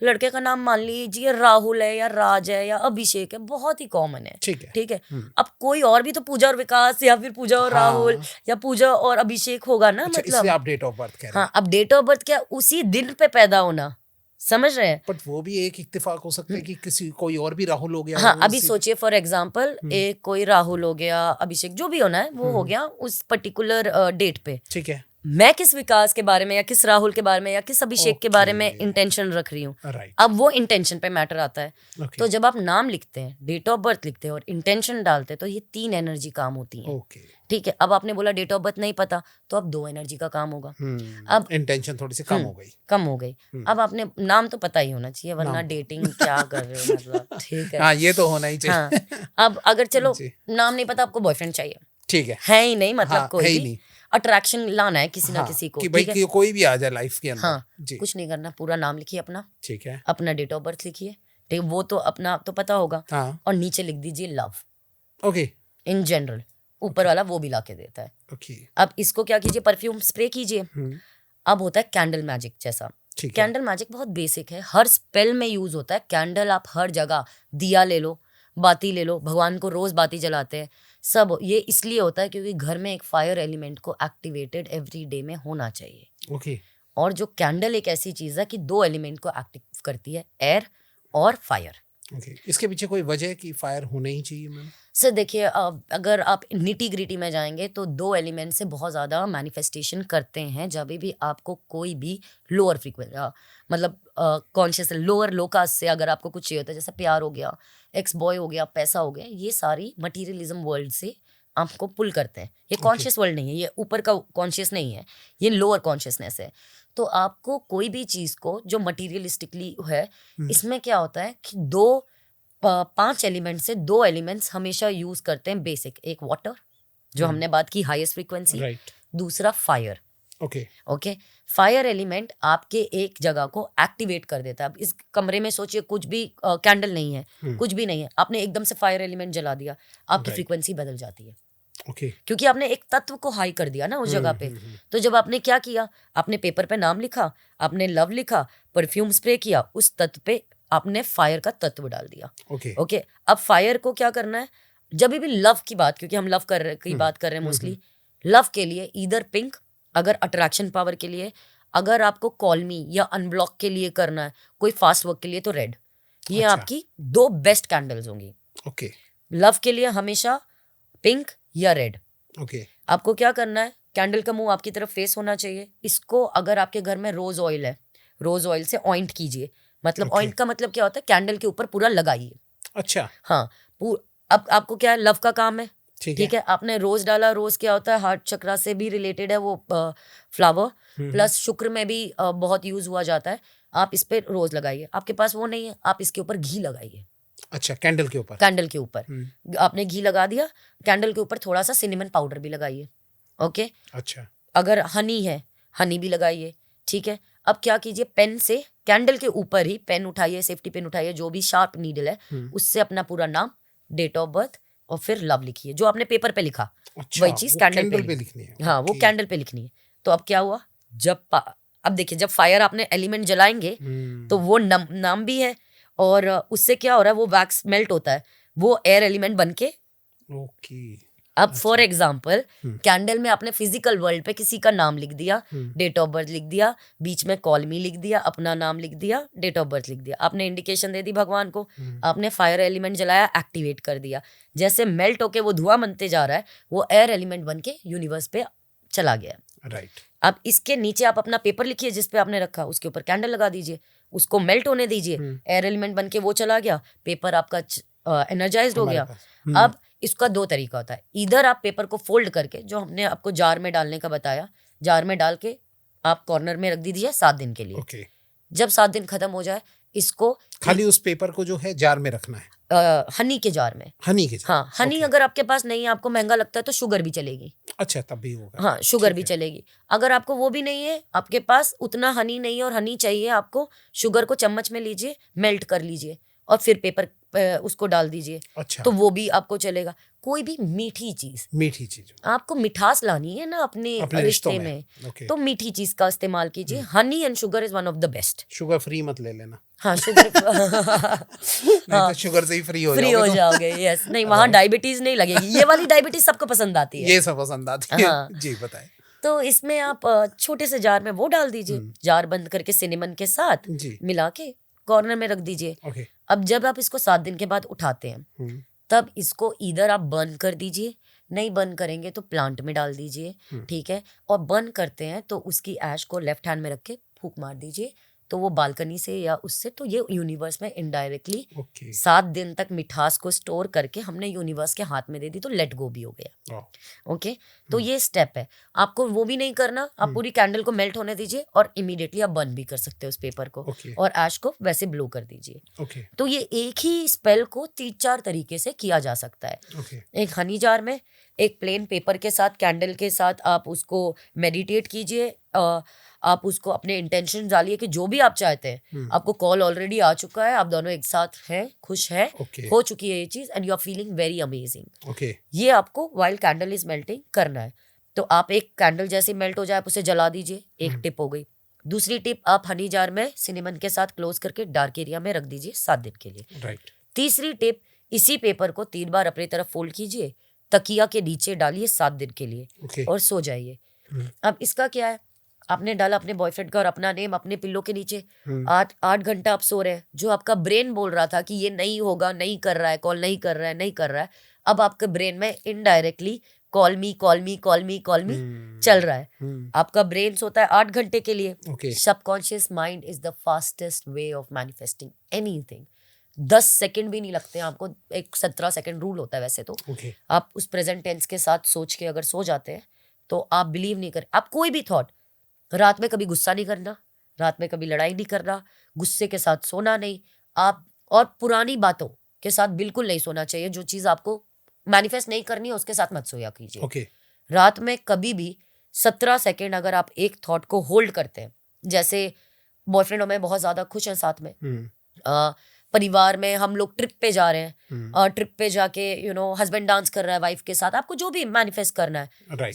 लड़के का नाम मान लीजिए राहुल है या राज है या अभिषेक है, बहुत ही कॉमन है, ठीक है। अब कोई और भी तो पूजा और विकास या फिर पूजा और राहुल या पूजा और अभिषेक होगा ना, मतलब इसलिए आप डेट ऑफ बर्थ कह रहे हैं। हाँ, अब डेट ऑफ बर्थ क्या, उसी दिन पे पैदा होना, समझ रहे हैं। बट वो भी एक इत्तेफाक हो सकता है कि किसी कोई और भी राहुल हो गया। हाँ, अभी सोचिए फॉर एग्जांपल एक कोई राहुल हो गया, अभिषेक, जो भी होना है वो हो गया उस पर्टिकुलर डेट पे, ठीक है। मैं किस विकास के बारे में या किस राहुल के बारे में या किस अभिषेक के बारे में इंटेंशन रख रही हूँ, अब वो इंटेंशन पे मैटर आता है। तो जब आप नाम लिखते हैं, डेट ऑफ बर्थ लिखते हैं और इंटेंशन डालते हैं, तो ये 3 एनर्जी काम होती है, ठीक है। अब आपने बोला डेट ऑफ बर्थ नहीं पता, तो अब 2 एनर्जी का काम होगा। अब इंटेंशन थोड़ी सी कम हो गई। अब आपने नाम तो पता ही होना चाहिए, वरना डेटिंग क्या कर रहे हो, मतलब, ठीक है। हाँ, ये तो होना ही चाहिए। हाँ, अब अगर चलो नाम नहीं पता, आपको बॉयफ्रेंड चाहिए, ठीक है ही नहीं, मतलब कोई भी अट्रैक्शन लाना है किसी ना किसी को, कि भाई कोई भी आ जाए लाइफ के अंदर। हाँ, कुछ नहीं करना, पूरा नाम लिखिए अपना, ठीक है, अपना डेट ऑफ बर्थ लिखिए, ठीक, वो तो अपना तो पता होगा, और नीचे लिख दीजिए लव, ओके, इन जनरल, ऊपर वाला वो भी ला के देता है, ओके। अब इसको क्या कीजिए, परफ्यूम स्प्रे कीजिए। अब होता है कैंडल मैजिक जैसा, कैंडल मैजिक बहुत बेसिक है, हर स्पेल में यूज होता है कैंडल। आप हर जगह दिया ले लो, बाती ले लो, भगवान को रोज बाती जलाते हैं, सब ये इसलिए होता है क्योंकि घर में एक फायर एलिमेंट को एक्टिवेटेड एवरी डे में होना चाहिए, ओके। और जो कैंडल एक ऐसी चीज है कि 2 एलिमेंट को एक्टिव करती है, एयर और फायर। ओके, इसके पीछे कोई वजह कि फायर होना ही चाहिए मैम? सर देखिए, अगर आप निटी ग्रिटी में जाएंगे तो 2 एलिमेंट से बहुत ज़्यादा मैनिफेस्टेशन करते हैं। जब भी आपको कोई भी लोअर फ्रीक्वेंसी, मतलब कॉन्शियस लोअर लोकास से अगर आपको कुछ चाहिए होता है, जैसे प्यार हो गया, एक्स बॉय हो गया, पैसा हो गया, ये सारी मटीरियलिज्म वर्ल्ड से आपको पुल करते हैं। ये कॉन्शियस वर्ल्ड नहीं है, ये ऊपर का कॉन्शियस नहीं है, ये लोअर कॉन्शियसनेस है। तो आपको कोई भी चीज़ को जो मटीरियलिस्टिकली है, इसमें क्या होता है कि 2 5 एलिमेंट से 2 एलिमेंट्स हमेशा यूज करते हैं बेसिक। एक वाटर, जो हमने बात की हाईएस्ट फ्रीक्वेंसी, राइट, दूसरा fire. Okay, okay, fire element आपके एक जगह को एक्टिवेट कर देता है। अब इस कमरे में सोचिए कुछ भी कैंडल नहीं है, कुछ भी नहीं है, आपने एकदम से फायर एलिमेंट जला दिया, आपकी Right. फ्रीक्वेंसी बदल जाती है, ओके, क्योंकि आपने एक तत्व को हाई कर दिया ना उस जगह पे। तो जब आपने क्या किया, आपने पेपर पे नाम लिखा, आपने लव लिखा, परफ्यूम स्प्रे किया, उस तत्व पे आपने फायर का तत्व डाल दिया। ओके, ओके, अब फायर को क्या करना है, जब भी लव की बात, क्योंकि हम लव की बात कर रहे हैं मोस्टली, लव के लिए ईदर पिंक, अगर अट्रैक्शन पावर के लिए, अगर आपको कॉल मी या अनब्लॉक के लिए करना है, कोई फास्ट वर्क के लिए, तो रेड। ये अच्छा। आपकी 2 बेस्ट कैंडल्स होंगी। ओके, लव के लिए हमेशा पिंक या रेड। ओके, आपको क्या करना है, कैंडल का मुंह आपकी तरफ फेस होना चाहिए। इसको अगर आपके घर में रोज ऑयल है, रोज ऑयल से ऑइंट कीजिए। मतलब Okay. ऑइंट का मतलब क्या होता है, कैंडल के ऊपर पूरा लगाइए। अच्छा, हाँ, अब आपको क्या है, लव का काम है, ठीक ठीक है, आपने रोज डाला। रोज क्या होता है, हार्ट चक्रा से भी रिलेटेड है वो फ्लावर, प्लस शुक्र में भी बहुत यूज हुआ जाता है। आप इस पे रोज लगाइए। आपके पास वो नहीं है, आप इसके ऊपर घी लगाइए। अच्छा, कैंडल के ऊपर, कैंडल के ऊपर आपने घी लगा दिया, कैंडल के ऊपर थोड़ा सा सिनेमन पाउडर भी लगाइए। ओके, अच्छा, अगर हनी है, हनी भी लगाइए, ठीक है। अब क्या कीजिए, पेन से कैंडल के ऊपर ही पेन उठाइए, सेफ्टी पेन उठाइए, जो भी शार्प नीडल है, उससे अपना पूरा नाम, डेट ऑफ बर्थ और फिर लव लिखिए, जो आपने पेपर पे लिखा। अच्छा, वही चीज वो कैंडल कैंडल पे पे लिखनी है। हाँ, वो ओके। कैंडल पे लिखनी है। तो अब क्या हुआ, अब देखिए, जब फायर आपने एलिमेंट जलाएंगे तो वो नाम भी है, और उससे क्या हो रहा है, वो वैक्स मेल्ट होता है, वो एयर एलिमेंट बन के। ओके, अब फॉर एग्जाम्पल, कैंडल में आपने फिजिकल वर्ल्ड पे किसी का नाम लिख दिया, डेट ऑफ बर्थ लिख दिया, बीच में कॉल मी लिख दिया, अपना नाम लिख दिया, डेट ऑफ बर्थ लिख दिया, आपने इंडिकेशन दे दी भगवान को, आपने फायर एलिमेंट जलाया, एक्टिवेट कर दिया। जैसे मेल्ट होके वो धुआं बनते जा रहा है, वो एयर एलिमेंट बन के यूनिवर्स पे चला गया। राइट, अब इसके नीचे आप अपना पेपर लिखिए जिस पे आपने रखा, उसके ऊपर कैंडल लगा दीजिए, उसको मेल्ट होने दीजिए, एयर एलिमेंट बन के वो चला गया, पेपर आपका एनर्जाइज्ड हो गया। अब इसका 2 तरीका होता है, इधर आप पेपर को फोल्ड करके, जो हमने आपको जार में डालने का बताया, जार में डाल के आप कॉर्नर में रख दीजिए 7 दिन के लिए। ओके। जब 7 दिन खत्म हो जाए, इसको खाली उस पेपर को जो है जार में रखना है, हनी के जार में। हनी के जार। हाँ, हनी Okay. अगर आपके पास नहीं है, आपको महंगा लगता है, तो शुगर भी चलेगी। अच्छा, तब भी होगा। हाँ, शुगर ठीक भी है। चलेगी। अगर आपको वो भी नहीं है, आपके पास उतना हनी नहीं है और हनी चाहिए आपको, शुगर को चम्मच में लीजिए, मेल्ट कर लीजिए और फिर पेपर उसको डाल दीजिए, अच्छा, तो वो भी आपको चलेगा। कोई भी मीठी चीज, मीठी चीज आपको मिठास लानी है ना अपने अपने रिश्ते रिश्तों में, ओके। तो मीठी चीज का इस्तेमाल कीजिए। Honey and sugar is one of the best. Sugar free मत ले लेना, हाँ, शुगर नहीं तो शुगर से ही फ्री हो फ्री जाओगे हो तो। जाओगे। यस, नहीं, वहां डायबिटीज नहीं लगेगी। ये वाली डायबिटीज सबको पसंद आती है। ये सब पसंद आती है। हाँ। जी, बताएं। तो इसमें आप छोटे से जार में वो डाल दीजिए, जार बंद करके सिनेमन के साथ जी, मिला के कॉर्नर में रख दीजिए। ओके। अब जब आप इसको 7 दिन के बाद उठाते हैं, तब इसको इधर आप बर्न कर दीजिए, नहीं बर्न करेंगे तो प्लांट में डाल दीजिए, ठीक है। और बर्न करते हैं तो उसकी ऐश को लेफ्ट हैंड में रख के फूंक मार दीजिए, तो वो बालकनी से या उससे, तो ये यूनिवर्स में इनडायरेक्टली ओके। 7 दिन तक मिठास को स्टोर करके हमने यूनिवर्स के हाथ में दे दी, तो लेट गो भी हो गया। ओके, तो ये स्टेप है। आपको वो भी नहीं करना, आप पूरी कैंडल को मेल्ट होने दीजिए और इमीडिएटली आप बर्न भी कर सकते हो उस पेपर को, ओके। और ऐश को वैसे ब्लो कर दीजिए। ओके, तो ये एक ही स्पेल को 3-4 तरीके से किया जा सकता है। ओके। एक हनी जार में, एक प्लेन पेपर के साथ, कैंडल के साथ आप उसको मेडिटेट कीजिए। आप उसको अपने इंटेंशन डालिए कि जो भी आप चाहते हैं, आपको कॉल ऑलरेडी आ चुका है, आप दोनों एक साथ हैं, खुश हैं, Okay. हो चुकी है ये चीज, and you are feeling very amazing. Okay. ये आपको वाइल कैंडल इज मेल्टिंग करना है। तो आप एक कैंडल जैसे मेल्ट हो जाए, आप उसे जला दीजिए, एक टिप हो गई। दूसरी टिप, आप हनी जार में सिनेमन के साथ क्लोज करके डार्क एरिया में रख दीजिए 7 दिन के लिए। राइट। तीसरी टिप, इसी पेपर को 3 बार अपनी तरफ फोल्ड कीजिए, तकिया के नीचे डालिए 7 दिन के लिए, ओके। और सो जाइए। अब इसका क्या है, आपने डाला अपने बॉयफ्रेंड का और अपना नेम अपने पिल्लो के नीचे, 8 घंटा आप सो रहे हैं। जो आपका ब्रेन बोल रहा था कि ये नहीं होगा, नहीं कर रहा है, कॉल नहीं कर रहा है, नहीं कर रहा है, अब आपके ब्रेन में इनडायरेक्टली कॉल मी कॉल मी कॉल मी कॉल मी चल रहा है। आपका ब्रेन सोता है 8 घंटे के लिए। Okay. Subconscious mind is the fastest way of manifesting anything. 10 second भी नहीं लगते हैं आपको। एक 17 सेकंड रूल होता है वैसे तो। Okay. आप उस प्रेजेंट टेंस के साथ सोच के अगर सो जाते हैं, तो आप बिलीव नहीं करें, आप कोई भी थॉट, रात में कभी गुस्सा नहीं करना, रात में कभी लड़ाई नहीं करना, गुस्से के साथ सोना नहीं, आप और पुरानी बातों, के साथ बिल्कुल नहीं सोना चाहिए। जो चीज़ आपको मैनिफेस्ट नहीं करनी है उसके साथ मत सोया कीजिए। ओके। रात में कभी भी 17 सेकेंड अगर आप एक थॉट को होल्ड करते हैं, जैसे बॉयफ्रेंड और मैं बहुत ज़्यादा खुश हैं साथ में, परिवार में हम लोग ट्रिप पे जा रहे हैं, और ट्रिप पे जाके हस्बैंड डांस कर रहा है वाइफ के साथ, आपको जो भी मैनिफेस्ट करना है, राइट।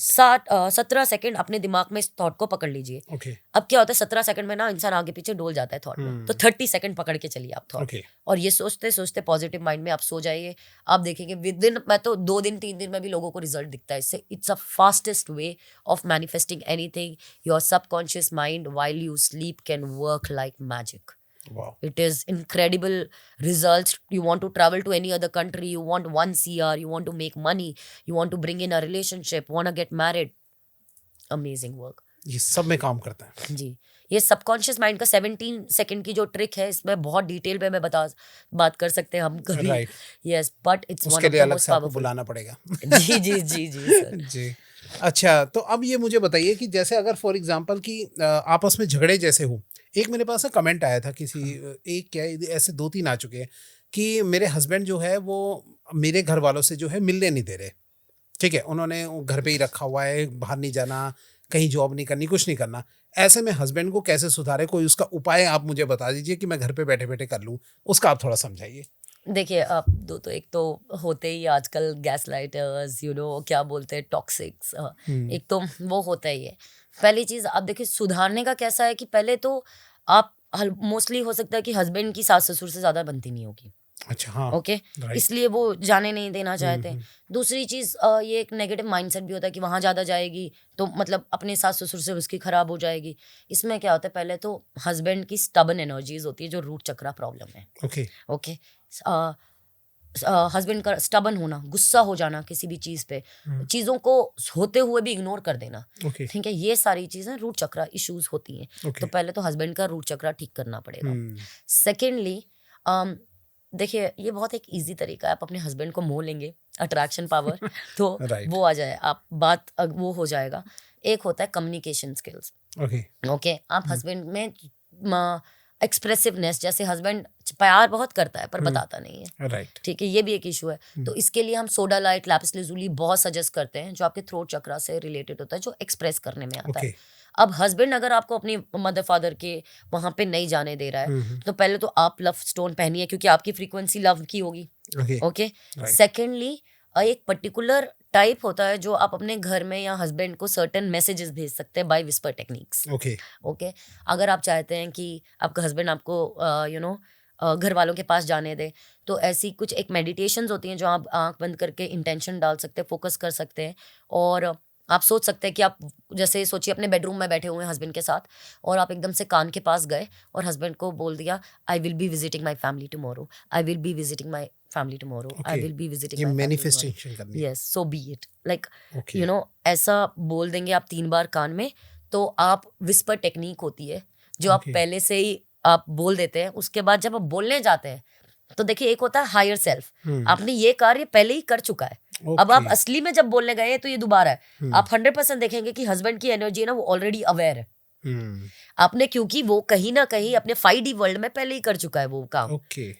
17 सेकंड अपने दिमाग में इस थॉट को पकड़ लीजिए। ओके। अब क्या होता है 17 सेकंड में ना इंसान आगे पीछे डोल जाता है थॉट में, तो 30 सेकंड पकड़ के चलिए आप थॉट, ओके। और ये सोचते सोचते पॉजिटिव माइंड में आप सो जाइए। आप देखेंगे विद इन, मैं तो 2 दिन 3 दिन में भी लोगों को रिजल्ट दिखता है इससे। It's a fastest way of manifesting anything. Your subconscious mind while you sleep can work like magic. Wow. It is incredible results. You want to travel to any other country, you want 1 CR, you want to make money, you want to bring in a relationship, want to get married. Amazing work. ये सब में काम करता है जी। ये subconscious mind का 17 second की जो ट्रिक है, इसमें बहुत डिटेल में मैं बात कर सकते हैं हम कभी। Right. Yes, but it's one उसके ऑफ लिए द अलग मोस्ट से आपको पावरफुल। बुलाना पड़ेगा। जी जी जी जी सर। जी। अच्छा, तो अब ये मुझे बताइए कि जैसे अगर फॉर एग्जांपल कि आपस में झगड़े जैसे हो, एक मेरे पास कमेंट आया था किसी एक क्या ऐसे 2-3 आ चुके हैं कि मेरे हस्बैंड जो है वो मेरे घर वालों से जो है मिलने नहीं दे रहे। ठीक है, उन्होंने घर पे ही रखा हुआ है, बाहर नहीं जाना, कहीं जॉब नहीं करनी, कुछ नहीं करना। ऐसे में हस्बैंड को कैसे सुधारे, कोई उसका उपाय आप मुझे बता दीजिए कि मैं घर पे बैठे बैठे कर लूँ, उसका आप थोड़ा समझाइए। देखिए, आप दो तो एक तो होते ही आजकल गैस लाइटर्स, क्या बोलते हैं, टॉक्सिक्स, एक तो वो होता ही है। पहली चीज आप देखिए, सुधारने का कैसा है कि पहले तो आप मोस्टली हो सकता है कि हस्बैंड की सास ससुर से ज्यादा बनती नहीं होगी। अच्छा, हाँ। ओके, इसलिए वो जाने नहीं देना चाहते हैं। दूसरी चीज ये एक नेगेटिव माइंडसेट भी होता है कि वहां ज्यादा जाएगी तो मतलब अपने सास ससुर से उसकी खराब हो जाएगी। इसमें क्या होता है, पहले तो हस्बैंड की स्टबन एनर्जीज होती है जो रूट चक्रा प्रॉब्लम है। ओके, हस्बैंड का स्टबन होना, गुस्सा हो जाना किसी भी चीज पे, चीजों को होते हुए भी इग्नोर कर देना, ठीक है, ये सारी चीजें रूट चक्रा इश्यूज होती हैं। तो पहले तो हस्बैंड का रूट चक्रा ठीक करना पड़ेगा। सेकेंडली, देखिए, ये बहुत एक इजी तरीका है। आप अपने हस्बैंड को मोह लेंगे, अट्रैक्शन पावर, तो वो आ जाए, आप बात वो हो जाएगा। एक होता है कम्युनिकेशन स्किल्स। ओके, आप हस्बैंड में एक्सप्रेसिवनेस, जैसे हस्बैंड प्यार बहुत करता है पर बताता नहीं है, राइट, ठीक है, ये भी एक इशू है। तो इसके लिए हम सोडा लाइट, लैपिस lazuli बहुत सजेस्ट करते हैं, जो आपके थ्रोट चक्रा से रिलेटेड होता है, जो एक्सप्रेस करने में आता है। अब हस्बैंड अगर आपको अपनी मदर फादर के वहां पे नहीं जाने दे रहा है, तो पहले तो आप लव स्टोन पहनिए, क्योंकि आपकी फ्रीक्वेंसी लव की होगी। ओके, सेकेंडली, एक पर्टिकुलर टाइप होता है जो आप अपने घर में या हस्बैंड को सर्टेन मैसेजेस भेज सकते हैं बाय विस्पर टेक्निक्स। ओके, अगर आप चाहते हैं कि आपका हस्बैंड आपको घर वालों के पास जाने दे, तो ऐसी कुछ एक मेडिटेशंस होती हैं जो आप आंख बंद करके इंटेंशन डाल सकते हैं, फोकस कर सकते हैं, और आप सोच सकते हैं कि आप जैसे सोचिए अपने बेडरूम में बैठे हुए हैं हस्बैंड के साथ, और आप एकदम से कान के पास गए और हस्बैंड को बोल दिया, I will be visiting my family tomorrow, I will be visiting my family tomorrow, I will be visiting my manifestation करनी है। Yes, so B it, like ऐसा बोल देंगे आप 3 बार कान में, तो आप विस्पर टेक्निक होती है जो आप पहले से ही आप बोल देते हैं। उसके बाद जब आप बोलने जाते हैं, तो देखिए, एक होता है हायर सेल्फ, आपने ये कार्य पहले ही कर चुका है। अब आप असली में जब बोलने गए हैं तो ये दोबारा है। आप 100% देखेंगे कि हस्बैंड की एनर्जी है ना, वो ऑलरेडी अवेयर है। आपने, क्योंकि वो कहीं ना कहीं अपने 5D वर्ल्ड में पहले ही कर चुका है वो काम।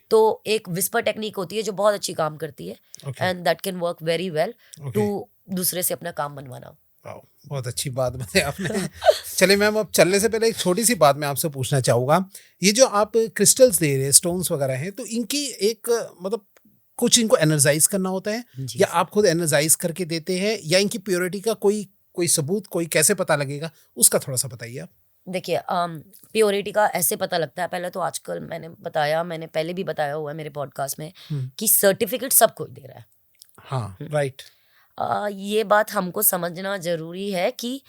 तो एक विस्पर टेक्निक होती है जो बहुत अच्छी काम करती है, and that can work very well to दूसरे से अपना काम बनवाना। बहुत अच्छी बात बताई आपने। चलिए मैम, अब चलने से पहले एक छोटी सी बात मैं आपसे पूछना चाहूँगा। ये जो आप क्रिस्टल्स दे रहे हैं, स्टोन्स वगैरह हैं, तो इनकी एक मतलब कुछ इनको एनर्जाइज करना होता है, या आप खुद एनर्जाइज करके देते हैं, या इनकी प्योरिटी का कोई सबूत, कोई कैसे पता लगेगा, उसका थोड़ा सा बताइए आप। देखिए, प्योरिटी का ऐसे पता लगता है, पहले तो आजकल मैंने पहले भी बताया हुआ है मेरे पॉडकास्ट में कि सर्टिफिकेट सब कोई दे रहा है। हाँ, राइट। ये बात हमको समझना जरूरी है कि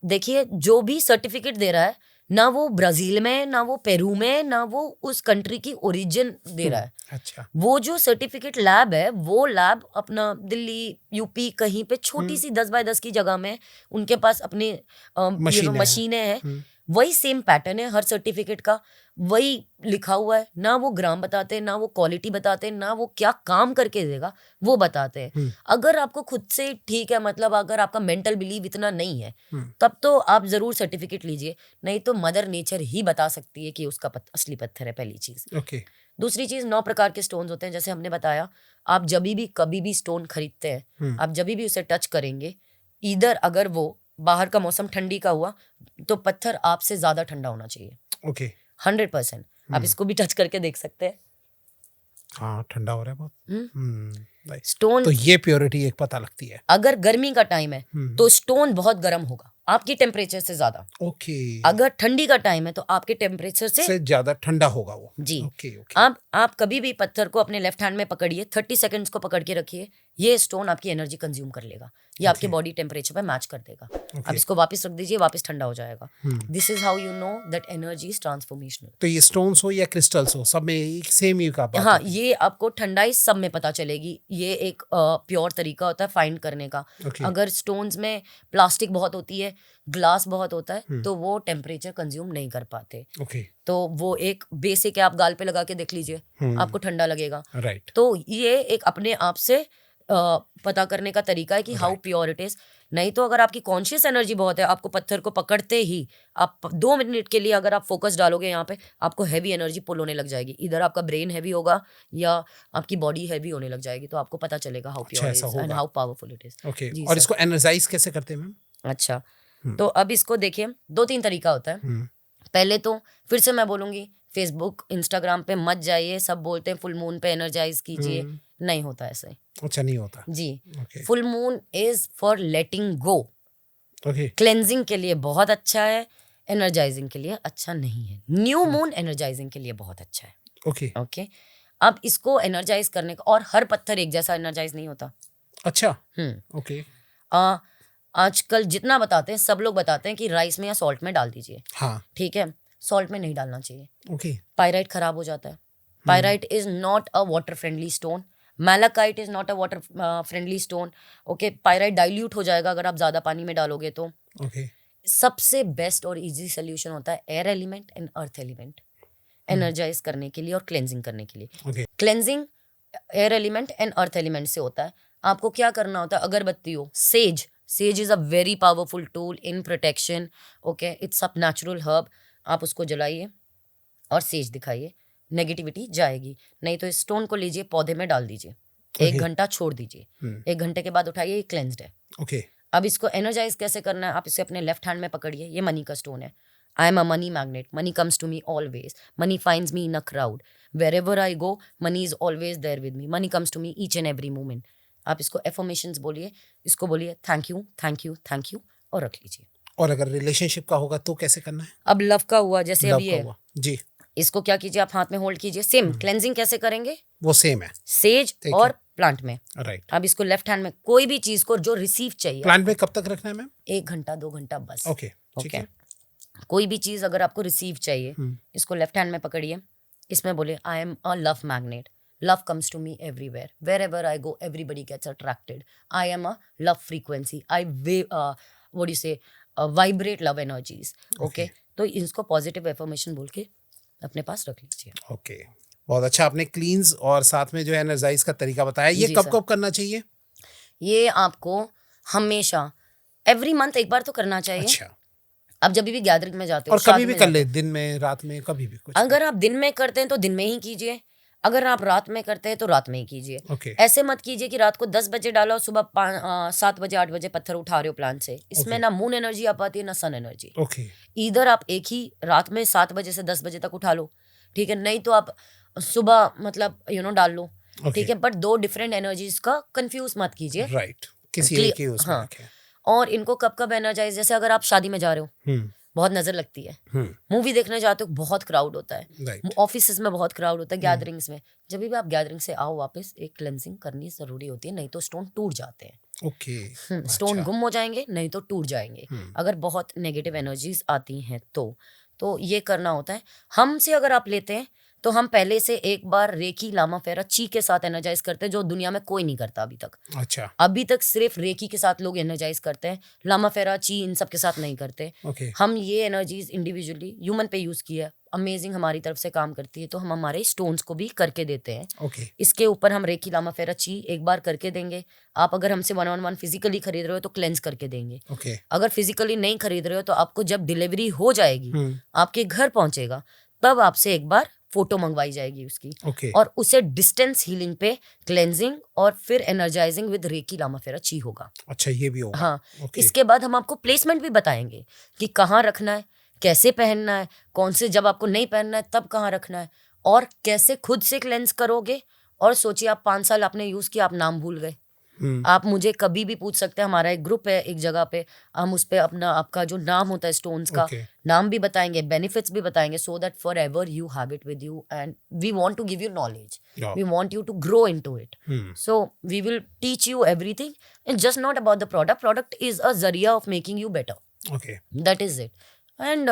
देखिए, जो भी सर्टिफिकेट दे रहा है, ना वो ब्राजील में, ना वो पेरू में, ना वो उस कंट्री की ओरिजिन दे रहा है। अच्छा। वो जो सर्टिफिकेट लैब है, वो लैब अपना दिल्ली, यूपी, कहीं पे छोटी सी 10 बाय 10 की जगह में उनके पास अपनी मशीनें हैं। वही सेम पैटर्न है हर सर्टिफिकेट का, वही लिखा हुआ है, ना वो ग्राम बताते हैं, ना वो क्वालिटी बताते हैं, ना वो क्या काम करके देगा वो बताते हैं। अगर आपको खुद से ठीक है, मतलब अगर आपका मेंटल बिलीव इतना नहीं है तब तो आप जरूर सर्टिफिकेट लीजिए, नहीं तो मदर नेचर ही बता सकती है कि उसका असली पत्थर है, पहली चीज। ओके। दूसरी चीज 9 प्रकार के स्टोन्स होते हैं, जैसे हमने बताया। आप जब भी कभी भी स्टोन खरीदते हैं, आप जब भी उसे टच करेंगे, इधर अगर वो बाहर का मौसम ठंडी का हुआ तो पत्थर आपसे ज्यादा ठंडा होना चाहिए। ओके। 100%। आप इसको भी टच करके देख सकते हैं। हाँ, ठंडा हो रहा है बहुत। राइट। स्टोन, तो ये प्योरिटी एक पता लगती है। अगर गर्मी का टाइम है तो स्टोन बहुत गर्म होगा आपकी टेम्परेचर से ज्यादा। ओके। अगर ठंडी का टाइम है तो आपके टेम्परेचर से ज्यादा ठंडा होगा वो। जी। Okay okay. आप कभी भी पत्थर को अपने लेफ्ट हैंड में पकड़िए, 30 सेकंड्स को पकड़ के रखिए, ये स्टोन आपकी एनर्जी कंज्यूम कर लेगा, ये आपके बॉडी टेम्परेचर पे मैच कर देगा। आप इसको वापस रख दीजिए, वापस ठंडा हो जाएगा। This is how you know that energy is transformational. तो ये स्टोन्स हो या क्रिस्टल्स हो, सब में एक सेम ही का बात हाँ, होती है। ये आपको ठंडाई सब में पता चलेगी। ये एक प्योर तरीका होता है फाइंड करने का। अगर स्टोन्स में प्लास्टिक बहुत होती है, ग्लास बहुत होता है, तो वो टेम्परेचर कंज्यूम नहीं कर पाते। ओके। तो वो एक बेसिक है, आप गाल पे लगा के देख लीजिए, आपको ठंडा लगेगा। राइट। तो ये एक अपने आप से पता करने का तरीका है कि हाउ प्योर इट इज। नहीं तो अगर आपकी कॉन्शियस एनर्जी बहुत है, आपको पत्थर को पकड़ते ही आप 2 मिनट के लिए अगर आप फोकस डालोगे यहाँ पे, आपको हैवी एनर्जी पुल होने लग जाएगी। इधर आपका ब्रेन हैवी होगा या आपकी बॉडी हैवी होने लग जाएगी, तो आपको पता चलेगा how pure is and how powerful it is. Okay. और इसको एनर्जाइज कैसे करते हैं मैम? अच्छा, तो अब इसको देखिए, 2-3 तरीका होता है। पहले तो फिर से मैं बोलूंगी, फेसबुक इंस्टाग्राम पे मत जाइए, सब बोलते हैं फुल मून पे एनर्जाइज कीजिए, नहीं होता ऐसे। अच्छा, नहीं होता जी। Okay. Full moon is for letting go. Okay. Cleansing के लिए बहुत अच्छा है, एनर्जाइजिंग के लिए अच्छा नहीं है। न्यू मून एनर्जाइजिंग के लिए बहुत अच्छा है। ओके। ओके। अब इसको एनर्जाइज करने का, और हर पत्थर एक जैसा एनर्जाइज नहीं होता। अच्छा। ओके। आजकल जितना बताते हैं, सब लोग बताते हैं कि राइस में या सॉल्ट में डाल दीजिए। हाँ। ठीक है, सॉल्ट में नहीं डालना चाहिए। ओके। पायराइट खराब हो जाता है। Pyrite is not a water friendly stone. Malachite is not a water friendly stone. Okay, pyrite dilute हो जाएगा अगर आप ज्यादा पानी में डालोगे तो। ओके। सबसे बेस्ट और इजी सोल्यूशन होता है air element and earth element, energise करने के लिए और क्लेंजिंग करने के लिए। Okay. Cleansing air element and earth element से होता है। आपको क्या करना होता है, अगरबत्ती हो, says is a very powerful tool in protection. Okay, it's a natural herb. आप उसको जलाइए और सेज दिखाइए, नेगेटिविटी जाएगी। नहीं तो इस स्टोन को लीजिए, पौधे में डाल दीजिए, 1 घंटा छोड़ दीजिए, 1 घंटे के बाद उठाइए, ये क्लेंज्ड है। ओके। अब इसको एनर्जाइज कैसे करना है, आप इसे अपने लेफ्ट हैंड में पकड़िए, ये मनी का स्टोन है। I am a money magnet, money comes to me always, money finds me in a crowd, wherever I go money is always there with me, money comes to me each and every moment. आप इसको affirmations बोलिए, इसको बोलिए thank you thank you thank you, और रख लीजिए। और अगर रिलेशनशिप का होगा तो कैसे करना है? अब लव का हुआ, जैसे लव अब ये का हुआ जी, इसको क्या कीजिए, आप हाथ में होल्ड कीजिए। सेम क्लेंजिंग कैसे करेंगे, वो सेम है सेज और प्लांट में। राइट। अब इसको लेफ्ट हैंड में, कोई भी चीज को जो रिसीव चाहिए, प्लांट में कब तक रखना है मैम? 1 घंटा 2 घंटा बस। ओके, ठीक है। कोई भी चीज अगर आपको रिसीव चाहिए, इसको लेफ्ट हैंड में पकड़िए, इसमें बोले आई am a love magnet, love comes to me everywhere, wherever I go everybody gets attracted, I am a love frequency, I what do you say, vibrate love energies. Okay, तो इसको positive affirmation बोल के अपने पास रख लीजिए। Okay, बहुत अच्छा आपने क्लींस और साथ में जो है एनर्जाइज का तरीका बताया। ये कब कब करना चाहिए? ये आपको हमेशा एवरी मंथ एक बार तो करना चाहिए। अच्छा। अब जब भी गैदरिंग में जाते हो, और कभी भी कर ले, दिन में, रात में, कभी भी कुछ। अगर आप दिन में करते हैं तो दिन में ही कीजिए, अगर आप रात में करते हैं तो रात में ही कीजिए। Okay. ऐसे मत कीजिए कि रात को 10 बजे डालो और सुबह 7 बजे 8 बजे पत्थर उठा रहे हो प्लांट से। इसमें ना मून एनर्जी आ पाती है ना सन एनर्जी। इधर आप एक ही रात में 7 बजे से 10 बजे तक उठा लो, ठीक है, नहीं तो आप सुबह मतलब डाल लो, ठीक है, बट 2 डिफरेंट एनर्जीज का कंफ्यूज मत कीजिए। राइट, किसी एक ही उसमें रखें। और इनको कब कब एनर्जाइज, जैसे अगर आप शादी में जा रहे हो, बहुत नजर लगती है, मूवी देखने जाते हो बहुत क्राउड होता है, ऑफिस में बहुत क्राउड होता है, गैदरिंग्स में, जब भी आप गैदरिंग से आओ वापस एक क्लेंजिंग करनी जरूरी होती है, नहीं तो स्टोन टूट जाते हैं। ओके, स्टोन गुम हो जाएंगे, नहीं तो टूट जाएंगे अगर बहुत नेगेटिव एनर्जीज आती हैं तो ये करना होता है। हमसे अगर आप लेते हैं तो हम पहले से एक बार रेकी लामा फेरा ची के साथ एनर्जाइज करते हैं, जो दुनिया में कोई नहीं करता अभी तक। अच्छा, अभी तक सिर्फ रेकी के साथ लोग एनर्जाइज करते हैं, लामा फेरा ची इन सब के साथ नहीं करते। ओके, हम ये एनर्जीज इंडिविजुअली ह्यूमन पे यूज की है, अमेजिंग हमारी तरफ से काम करती है, तो हम हमारे स्टोन्स को भी करके देते हैं। ओके, इसके ऊपर हम रेकी लामा फेरा ची एक बार करके देंगे। आप अगर हमसे 1-on-1 फिजिकली खरीद रहे हो तो क्लेंस करके देंगे। ओके, अगर फिजिकली नहीं खरीद रहे हो तो आपको जब डिलीवरी हो जाएगी, आपके घर पहुंचेगा, तब आपसे एक बार फोटो मंगवाई जाएगी उसकी, ओके, और उसे डिस्टेंस हीलिंग पे क्लेंजिंग और फिर एनर्जाइजिंग विद रेकी लामा फेरा ची होगा। अच्छा, ये भी होगा। हाँ, ओके, इसके बाद हम आपको प्लेसमेंट भी बताएंगे कि कहाँ रखना है, कैसे पहनना है, कौन से जब आपको नहीं पहनना है तब कहाँ रखना है, और कैसे खुद से क्लेंस करोगे। और सोचिए आप 5 साल आपने यूज किया, आप नाम भूल गए, आप मुझे कभी भी पूछ सकते हैं। हमारा एक ग्रुप है एक जगह पे, हम उस पे अपना आपका जो नाम होता है स्टोन्स का ओके, नाम भी बताएंगे, बेनिफिट्स भी बताएंगे, so that forever you have it with you and we want to give you knowledge, Yeah. we want you to grow into it. So we will teach you everything, and just not about the product is a zariya of making you better. Okay. That is it. And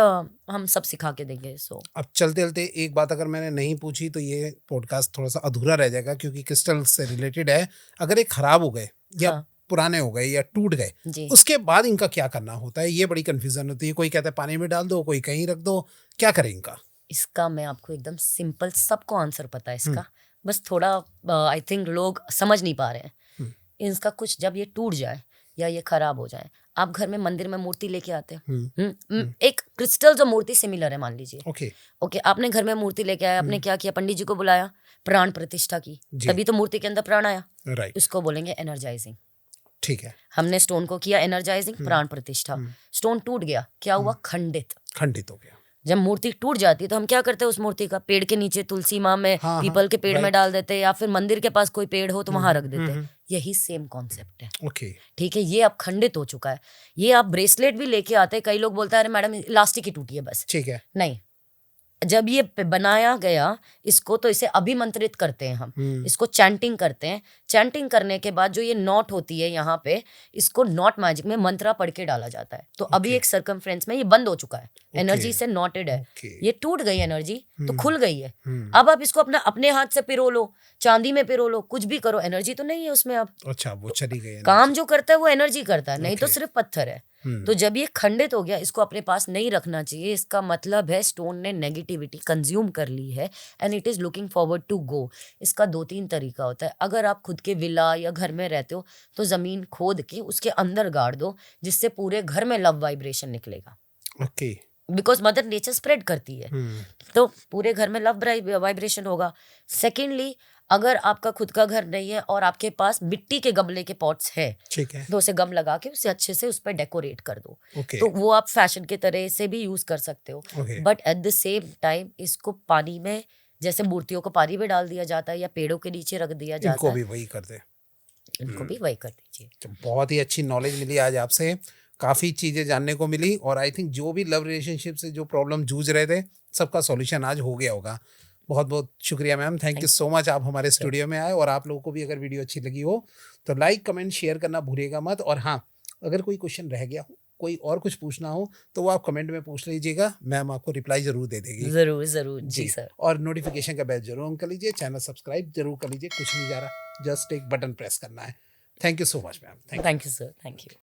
हम सब सिखा के देंगे। So अब चलते चलते एक बात अगर मैंने नहीं पूछी तो ये पॉडकास्ट थोड़ा सा अधूरा रह जाएगा, क्योंकि क्रिस्टल से रिलेटेड है। अगर ये खराब हो गए या हाँ। पुराने हो गए या टूट गए, जी, उसके बाद इनका क्या करना होता है? ये बड़ी कंफ्यूजन होती है। कोई कहता है पानी में डाल दो, कोई कहीं रख दो, क्या करें इनका? इसका मैं आपको एकदम सिंपल, सबको आंसर पता है इसका, बस थोड़ा आई थिंक लोग समझ नहीं पा रहे हैं। इसका कुछ, जब ये टूट जाए या ये खराब हो जाए, आप घर में मंदिर में मूर्ति लेके आते हैं, एक क्रिस्टल जो मूर्ति सिमिलर है, मान लीजिए। ओके, ओके, आपने घर में मूर्ति लेके आया, आपने क्या किया, पंडित जी को बुलाया, प्राण प्रतिष्ठा की, जी। तभी तो मूर्ति के अंदर प्राण आया। राइट, इसको बोलेंगे एनर्जाइजिंग। ठीक है। हमने स्टोन को किया एनर्जाइजिंग, प्राण प्रतिष्ठा। स्टोन टूट गया, क्या हुआ, खंडित। खंडित हो गया। जब मूर्ति टूट जाती है तो हम क्या करते हैं, उस मूर्ति का पेड़ के नीचे, तुलसी माँ में, हाँ, पीपल के पेड़ में right. डाल देते हैं, या फिर मंदिर के पास कोई पेड़ हो तो वहां रख देते हैं। यही सेम कॉन्सेप्ट है। ओके, ठीक है, ये अब खंडित हो चुका है। ये आप ब्रेसलेट भी लेके आते हैं, कई लोग बोलते हैं अरे मैडम इलास्टिक ही टूटी है बस। ठीक है। नहीं, जब ये बनाया गया इसको, तो इसे अभिमंत्रित करते हैं हम, इसको चैंटिंग करते हैं। चैंटिंग करने के बाद जो ये नॉट होती है यहाँ पे, इसको नॉट मैजिक में मंत्रा पढ़ के डाला जाता है। तो अभी एक सर्कमफ्रेंस में ये बंद हो चुका है, एनर्जी से नॉटेड है। ये टूट गई एनर्जी, तो खुल गई है। अब आप इसको अपने हाथ से पिरो लो, चांदी में पिरो लो, कुछ भी करो, एनर्जी तो नहीं है उसमें अब। अच्छा, वो चली गई। काम जो करता है वो एनर्जी करता है, नहीं तो Okay. सिर्फ पत्थर है। तो जब ये खंडित हो गया, इसको अपने पास नहीं रखना चाहिए। इसका मतलब है स्टोन ने नेगेटिविटी कंज्यूम कर ली है and it is looking forward to go. इसका 2-3 तरीका होता है। अगर आप खुद के विला या घर में रहते हो तो जमीन खोद के उसके अंदर गाड़ दो, जिससे पूरे घर में लव वाइब्रेशन निकलेगा। Okay, because mother nature spread करती है, तो पूरे घर में लव वाइब्रेशन होगा। सेकेंडली, अगर आपका खुद का घर नहीं है और आपके पास मिट्टी के गमले के पॉट्स है, ठीक है। तो उसे गम लगा के उसे अच्छे से उस पर डेकोरेट कर दो। ओके, तो वो आप फैशन के तरह से भी यूज कर सकते हो। Okay, but at the same time इसको पानी में, जैसे मूर्तियों को पानी में डाल दिया जाता है या पेड़ों के नीचे रख दिया जाता इनको है, भी वही कर दे। इनको भी वही कर दीजिए। तो बहुत ही अच्छी नॉलेज मिली आज आपसे, काफ़ी चीज़ें जानने को मिली, और आई थिंक जो भी लव रिलेशनशिप से जो प्रॉब्लम जूझ रहे थे, सबका सॉल्यूशन आज हो गया होगा। बहुत बहुत शुक्रिया ma'am, thank you so much, आप हमारे स्टूडियो में आए। और आप लोगों को भी अगर वीडियो अच्छी लगी हो तो लाइक, कमेंट, शेयर करना भूलिएगा मत। और हाँ, अगर कोई क्वेश्चन रह गया हो, कोई और कुछ पूछना हो, तो वो आप कमेंट में पूछ लीजिएगा, मैम आपको रिप्लाई जरूर दे देगी। जरूर जरूर जी सर। और नोटिफिकेशन का बेल जरूर ऑन कर लीजिए, चैनल सब्सक्राइब जरूर कर लीजिए। कुछ नहीं जा रहा, जस्ट एक बटन प्रेस करना है। Thank you so much ma'am, thank you sir, thank you.